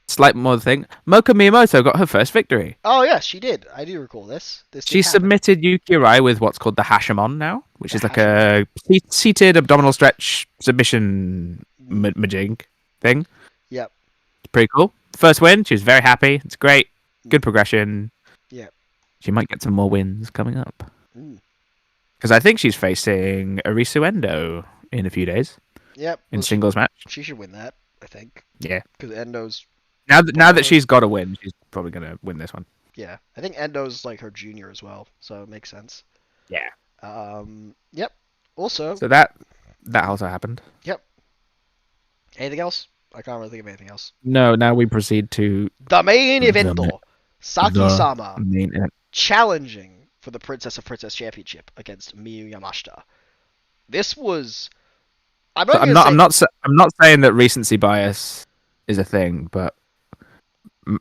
Slight more thing. Moka Miyamoto got her first victory. Oh yes, she did. I do recall this. She submitted Yuki Arai with what's called the Hashimon now, which is like a seated abdominal stretch submission majig thing. Yep. Pretty cool. First win. She was very happy. It's great. Good progression. Yep. She might get some more wins coming up. Because I think she's facing Arisu Endo in a few days. Yep. In singles match. She should win that, I think. Yeah. Because Endo's... Now that she's got a win, she's probably going to win this one. Yeah. I think Endo's like her junior as well, so it makes sense. Yeah. Yep. Also... So that also happened. Yep. Anything else? I can't really think of anything else. No, now we proceed to... the main event. Saki-sama event. Challenging for the Princess of Princess Championship against Miyu Yamashita. This was... I'm not saying that recency bias is a thing, but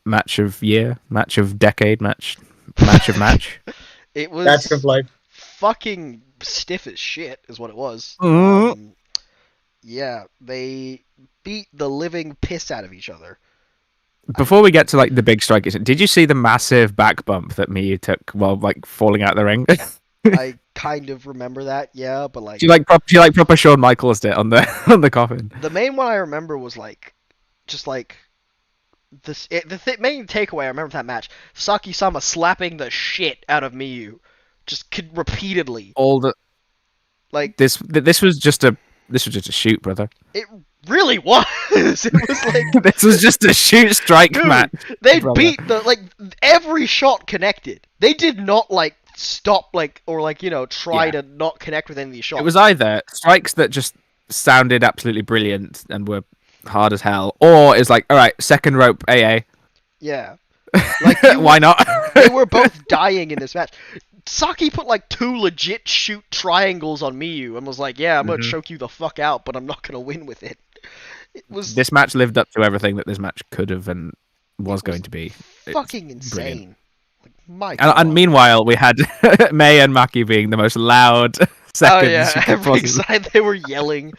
match of year, match of decade, match of match. It was match of life. Fucking stiff as shit is what it was. Yeah, they beat the living piss out of each other. Before we get to like the big strike, did you see the massive back bump that Miyu took while like falling out of the ring? I kind of remember that, yeah, but like she proper Shawn Michaels did on the coffin. The main one I remember was like, just like this. Main takeaway I remember from that match: Saki-sama slapping the shit out of Miyu, just repeatedly. Like this was just a shoot, brother. It really was. It was like this was just a shoot strike match. They beat every shot connected. They did not like stop try to not connect with any of these shots. It was either strikes that just sounded absolutely brilliant and were hard as hell, or it's like, all right, second rope AA. Yeah. Like why not? They were both dying in this match. Saki put like 2 legit shoot triangles on Miyu and was like, yeah, I'm gonna choke you the fuck out, but I'm not gonna win with it. This match lived up to everything that this match could have and was going to be. Fucking insane. Like, and meanwhile, we had Mei and Maki being the most loud seconds. Oh yeah, every side they were yelling.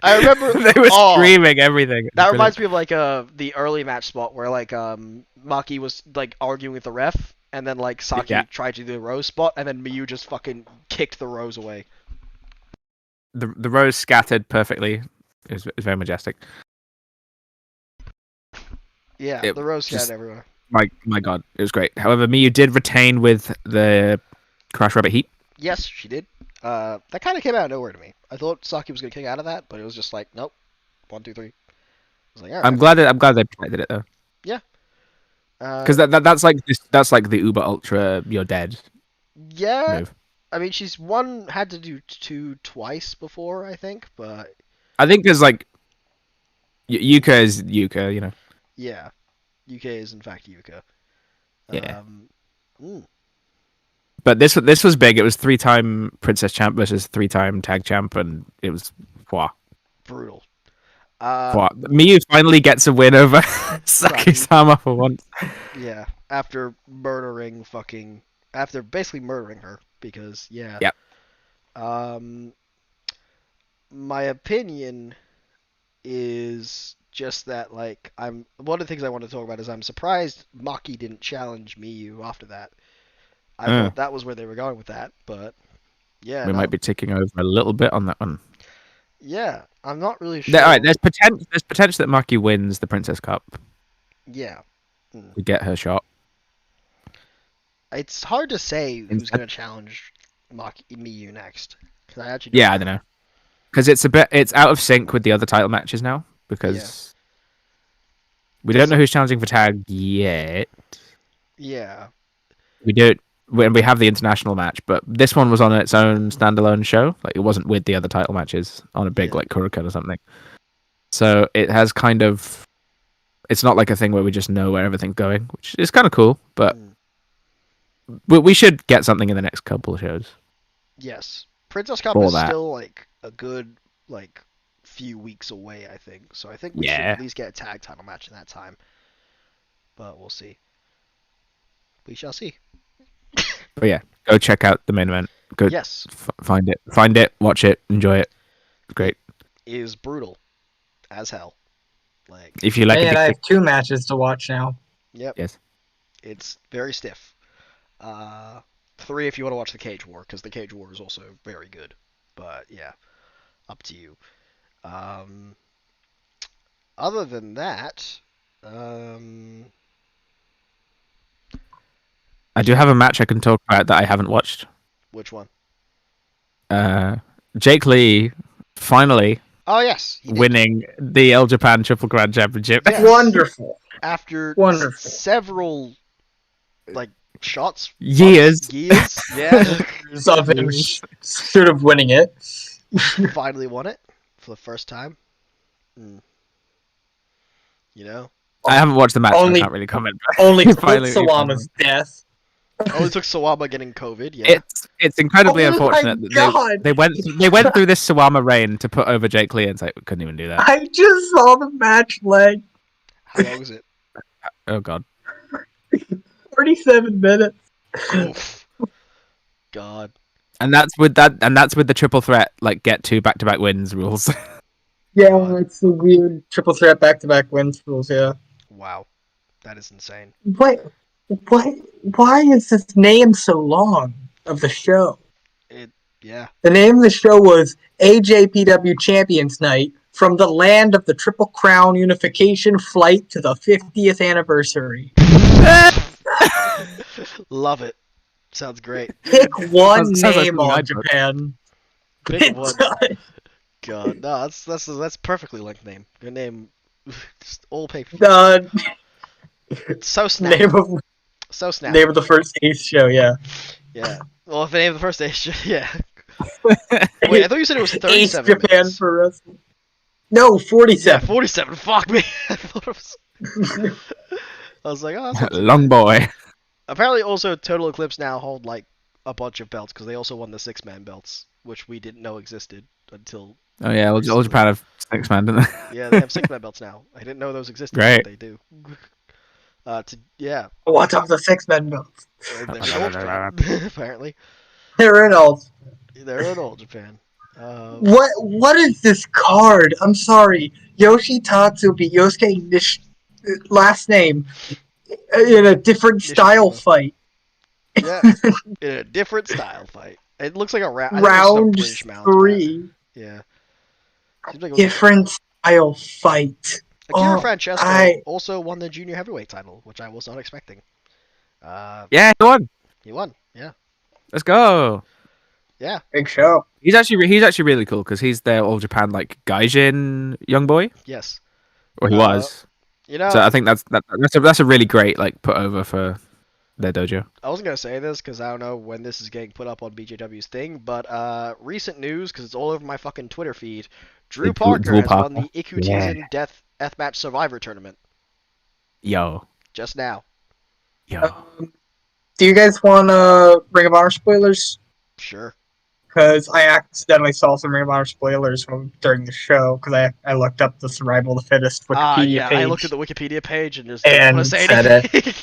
I remember they were screaming everything. That reminds me of like the early match spot where like Maki was like arguing with the ref and then like Saki Yeah. tried to do the rose spot, and then Miyu just fucking kicked the rose away. The rose scattered perfectly. It was very majestic. Yeah, It the rose just- got everywhere. My god, it was great. However, Miyu did retain with the Crash Rabbit Heat. Yes, she did. That kind of came out of nowhere to me. I thought Saki was gonna kick out of that, but it was just like, nope. 1, 2, 3. I was like, all right. I'm glad they protected it though, because that's like the Uber Ultra you're dead yeah. move. I mean, she's had to do 2 twice before, I think, but I think because like Yuka is Yuka, you know. yeah, UK is in fact Yuka. Yeah. Mm, But this was big. It was 3-time Princess Champ versus 3-time Tag Champ, and it was wow. brutal. Wow. Miyu finally gets a win over Saki-sama for once. Yeah, after basically murdering her, because yeah. Yep. My opinion is just that like one of the things I want to talk about is I'm surprised Maki didn't challenge Miyu after that. I thought that was where they were going with that, but yeah, We might be ticking over a little bit on that one. Yeah, I'm not really sure. All right, there's potential that Maki wins the Princess Cup Yeah. to get her shot. It's hard to say who's going to challenge Miyu next. Cause I actually I don't know. Because it's out of sync with the other title matches now, because we don't know who's challenging for tag yet. Yeah. We don't. We have the international match, but this one was on its own standalone show. Like, it wasn't with the other title matches on a big like Kurikan or something. So it has kind of. It's not like a thing where we just know where everything's going, which is kind of cool. But we should get something in the next couple of shows. Yes, Princess Cup For is that. still like a good like few weeks away, I think. So I think we should at least get a tag title match in that time. But we'll see. We shall see. But yeah, go check out the main event. Go Yes. find it, watch it, enjoy it. It's great. It is brutal as hell. Like If you like And I it, have 2 matches to watch now. Yep. yes. It's very stiff. 3 if you want to watch the Cage War, because the Cage War is also very good. But yeah, up to you. Other than that, I do have a match I can talk about that I haven't watched. which one? Jake Lee finally Oh yes, he did. winning the All Japan Triple Crown Championship. Yes. Wonderful. After Wonderful. several like shots, Years. years, yeah, Of him sort of winning it. finally won it for the first time. You know, I haven't watched the match, so I Only- can't really comment. Only took Finally- Salama's death. only took Sawama getting COVID. Yeah, It's incredibly Oh my unfortunate that God. they went through this Sawama reign to put over Jake Lee, and it's like we couldn't even do that. I just saw the match leg. how long was it? Oh god. 37 minutes. Oof. God. And that's with the triple threat, like get 2 back-to-back wins rules. Yeah, it's the weird triple threat back-to-back wins rules, yeah. Wow, that is insane. Why is this name so long of the show? Yeah. The name of the show was AJPW Champions Night, from the land of the Triple Crown Unification flight to the 50th anniversary. Love it. Sounds great. Pick one Sounds like name something on I'd book. Japan. Pick one. God, no, that's perfectly linked name. Good name. Just all paper. So snappy. So snappy. Name of the first Ace show, yeah. Yeah. Well, if the name of the first Ace, yeah. Wait, I thought you said it was 37 Ace Japan minutes. for wrestling. No, 47. Yeah, 47. Fuck me. I thought it was. I was like, oh, that's not too Long bad. boy. Apparently, also Total Eclipse now hold like a bunch of belts because they also won the 6-man belts, which we didn't know existed until. Oh yeah, All Japan have 6-man, didn't they? Yeah, they have 6-man belts now. I didn't know those existed. Great. But they do. Yeah. What's up the 6-man belts? They're in Old Japan, apparently. They're in all. They're in Old Japan. What is this card? I'm sorry. Yoshitatsu beat Yosuke last name in a different style Nishijima. fight. Yeah, in a different style fight. It looks like a I think it was some Round British Mounds match. 3. Yeah. Seems like it was Different style fight. Akira Oh, Francesco also won the junior heavyweight title, which I was not expecting. Yeah, he won. He won. Yeah. Let's go. Yeah. big show. He's actually really cool because he's the All Japan like Gaijin young boy, Yes. or he was. You know, So I think that's a really great like put over for their dojo. I wasn't gonna say this because I don't know when this is getting put up on BJW's thing, but recent news because it's all over my fucking Twitter feed. Drew Parker Drew has won Parker. the Ikutizen Deathmatch Survivor Tournament Yo. just now. Do you guys want Ring of Honor spoilers? Sure. Because I accidentally saw some Ring of Honor spoilers during the show because I looked up the Survival of the Fittest Wikipedia Yeah, page. I looked at the Wikipedia page and just didn't want to say said anything.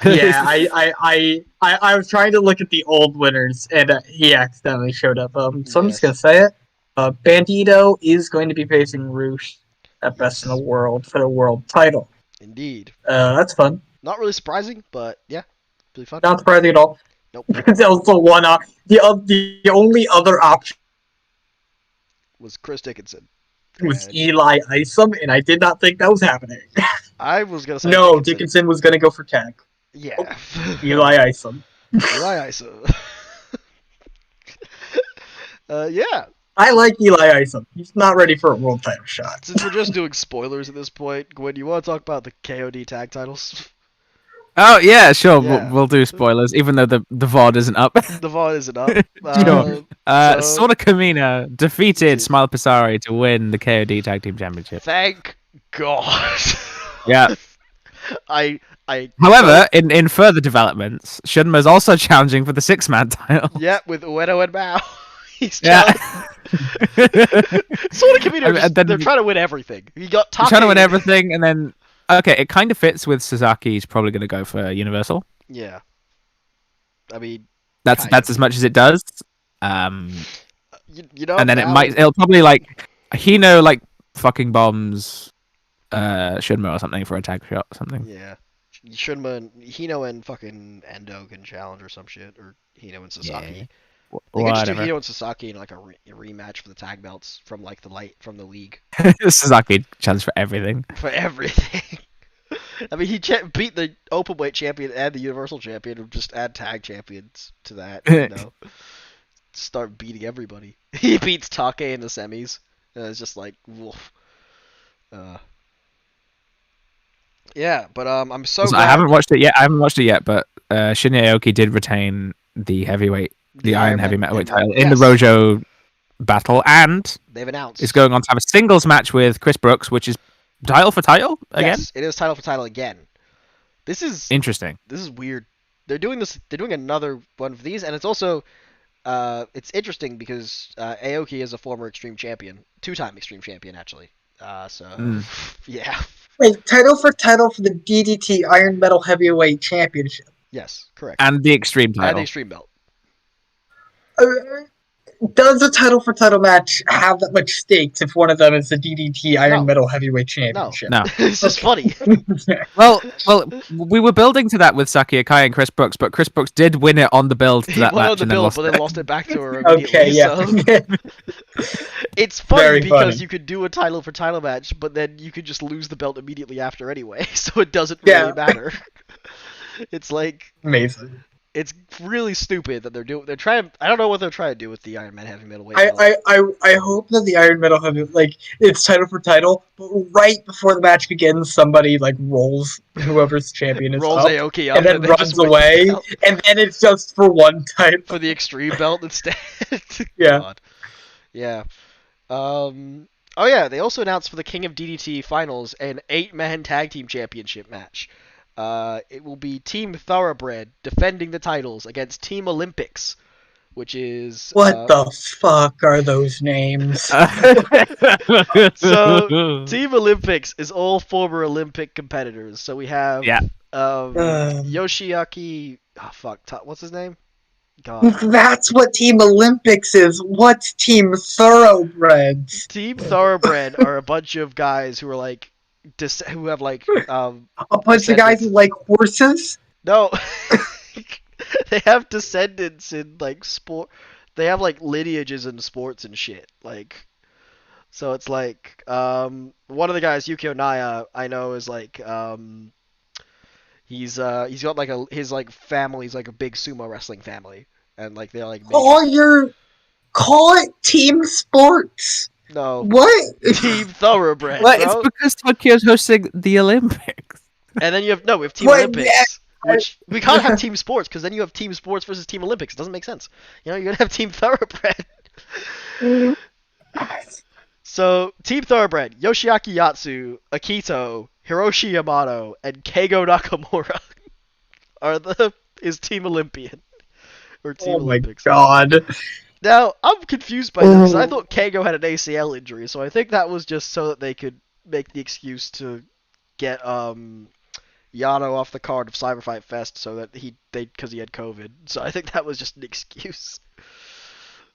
Yeah, I was trying to look at the old winners and he accidentally showed up. So I'm just gonna say it. Bandito is going to be facing Roosh at Best in the World for the world title. Indeed. That's fun. Not really surprising, but yeah, really fun. Not surprising at all. Nope. It's also the only other option Was Chris Dickinson. was Eli Isom, and I did not think that was happening. I was gonna say No, Dickinson was gonna go for tag. Yeah. Eli Isom. Eli Isom. Yeah. I like Eli Isom. He's not ready for a world title shot. Since we're just doing spoilers at this point, Gwen, you want to talk about the KOD tag titles? Oh yeah, sure. Yeah. We'll do spoilers, even though the VOD isn't up. The VOD isn't up. Sure. So- Sora Kamina defeated Smile Pasari to win the KOD Tag Team Championship. Thank God. Yeah. I. However, in further developments, Shunma's also challenging for the 6-man title. Yeah, with Uedo and Mao. He's Yeah. Sort of Kamino, And then- they're trying to win everything. He got He's trying to win everything, and then okay, it kind of fits with Sasaki. He's probably going to go for Universal. Yeah. I mean, That's kind that's of. as much as it does. You know, And then Mao- it'll probably like Hino like fucking bombs Shunma or something for a tag shot or something. Yeah. Shunma and Hino and fucking Endo can challenge or some shit, or Hino and Sasaki. They could just do Whatever. Hino and Sasaki in like a rematch for the tag belts from like the league Sasaki challenge for everything. for everything. I mean, he beat the openweight champion and the universal champion, and just add tag champions to that. You know, start beating everybody. He beats Take in the semis. And it's just like, woof. Yeah, but I'm so. Listen, glad I haven't watched it yet, but Shinya Aoki did retain the heavyweight, the Iron Heavy Metalweight title in the Yes. Rojo battle, and They've announced is going on to have a singles match with Chris Brooks, which is title for title again. Yes, it is title for title again. This is Interesting. weird. They're doing this. They're doing another one of these, and it's also it's interesting because Aoki is a former Extreme champion, 2-time Extreme champion actually. Yeah. Wait, title for the DDT Iron Metal Heavyweight Championship. Yes, correct. And the Extreme And the title. Extreme belt. Does a title for title match have that much stakes if one of them is the DDT Iron No. Metal Heavyweight Championship? No. It's just funny. Well, we were building to that with Saki Akai and Chris Brooks, but Chris Brooks did win it on the build to He that won match on the and then bill, lost but it. then lost it back to her immediately. Okay, yeah. So it's funny Very because funny. you could do a title for title match, but then you could just lose the belt immediately after anyway, so it doesn't really Yeah. matter. It's like Amazing. it's really stupid that they're trying. I don't know what they're trying to do with the Iron Man heavy middleweight belt. I hope that the Iron Metal Heavy, like, it's title for title, but right before the match begins, somebody, like, rolls whoever's champion is rolls up, Aoki up and then they runs just win the away, belt and then it's just for one title. for the extreme belt instead. Yeah. God. Yeah. Oh yeah, they also announced for the King of DDT finals an 8-man tag team championship match. It will be Team Thoroughbred defending the titles against Team Olympics, which is What the fuck are those names? So, Team Olympics is all former Olympic competitors. So we have Yeah. Yoshiaki. Oh, fuck. What's his name? God. That's what Team Olympics is. What's Team Thoroughbreds? Team Thoroughbred are a bunch of guys who are like, who have like, A bunch of guys who like horses? no. they have descendants in like sport. They have like lineages in sports and shit. Like, so it's like one of the guys, Yukio Naya, I know is like he's got like his like family's like a big sumo wrestling family, and like they're like major. Call it team sports. No, What? Team Thoroughbred, Well, bro. it's because Tokyo's hosting the Olympics. And then we have Team Wait, Olympics, which we can't have team sports because then you have team sports versus team Olympics. It doesn't make sense. You know, you're gonna have Team Thoroughbred. So Team Thoroughbred, Yoshiaki Yatsu, Akito, Hiroshi Yamato, and Keigo Nakamura is Team Olympian or Team Oh my Olympics. god. Now I'm confused by this because I thought Keigo had an ACL injury, so I think that was just so that they could make the excuse to get Yano off the card of Cyberfight Fest, so that because he had COVID. So I think that was just an excuse,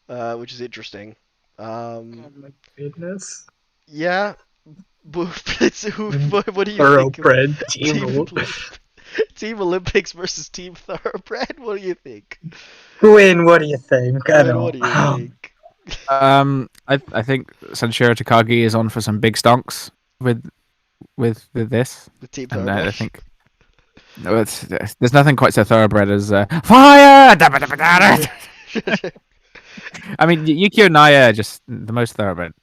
which is interesting. Oh my goodness. Yeah, what do you think? Thoroughbred team. Team Olympics versus Team Thoroughbred. What do you think? Quinn, what do you think? I don't What do you think? I think Sanshiro Takagi is on for some big stonks with this, The Team and Thoroughbred. I think no, there's nothing quite so thoroughbred as fire. I mean, Yukio Naya just the most thoroughbred.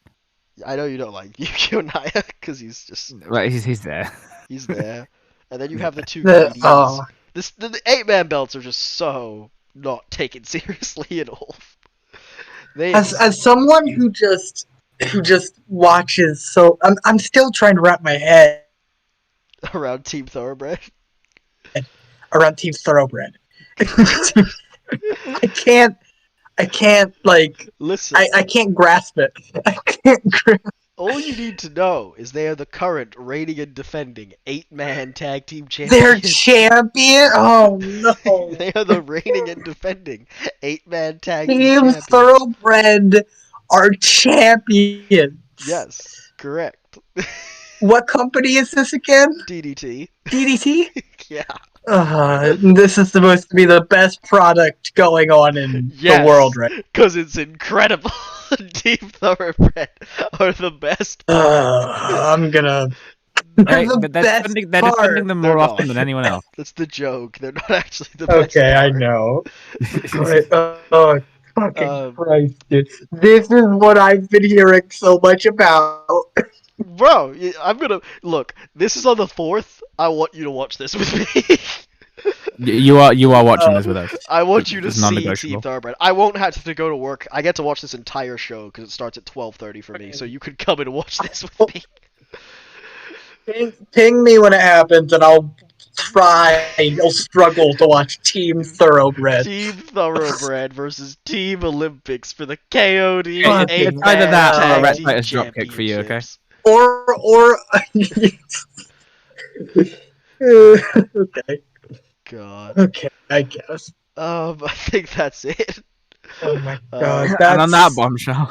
I know you don't like Yukio Naya because he's just Right, he's there. he's there, and then you have the two The- KDs. oh. The 8-man belts are just so not taken seriously at all. They As someone who just watches, so I'm still trying to wrap my head around Team Thoroughbred. around Team Thoroughbred. I can't like Listen, I can't grasp it. I can't grasp. all you need to know is they are the current reigning and defending 8-man tag team They're champions. champion. Oh no. They are the reigning and defending 8-man tag team Team champions. Thoroughbred are champions. Yes, correct. What company is this again? DDT. DDT? Yeah. This is supposed to be the best product going on in Yes, the world, right? Because it's incredible. Team Thoroughbred are the best. I'm gonna. Hey, the but they're best defending part. them They're more not. often than anyone else. That's the joke. They're not actually the best. Okay, I part. know. Oh, fucking Um, Christ, dude. This is what I've been hearing so much about. Bro, I'm gonna look. This is on the 4th. I want you to watch this with me. You are watching this with us. I want you to It's see non-negotiable. Team Thoroughbred. I won't have to go to work. I get to watch this entire show because it starts at 12:30 for me. So you could come and watch this with me. Ping me when it happens, and I'll struggle to watch Team Thoroughbred. Team Thoroughbred versus Team Olympics for the KOD Fucking 8 It's either that or tag Rhett team Titus Dropkick for you, okay? championships. Or okay, God. I guess. I think that's it. Oh my Uh, god. And on that bombshell,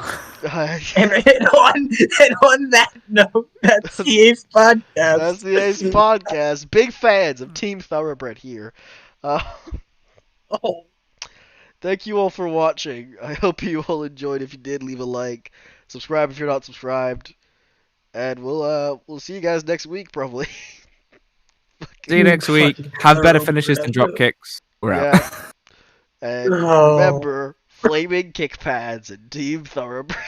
And on that note, that's the Ace Podcast. That's the Ace Podcast. Big fans of Team Thoroughbred here. Oh, Thank you all for watching. I hope you all enjoyed. If you did, leave a like. Subscribe if you're not subscribed. And we'll see you guys next week probably. see you next week. Have better finishes than drop kicks. We're out. Yeah. And Oh. remember, flaming kick pads and Team Thoroughbred.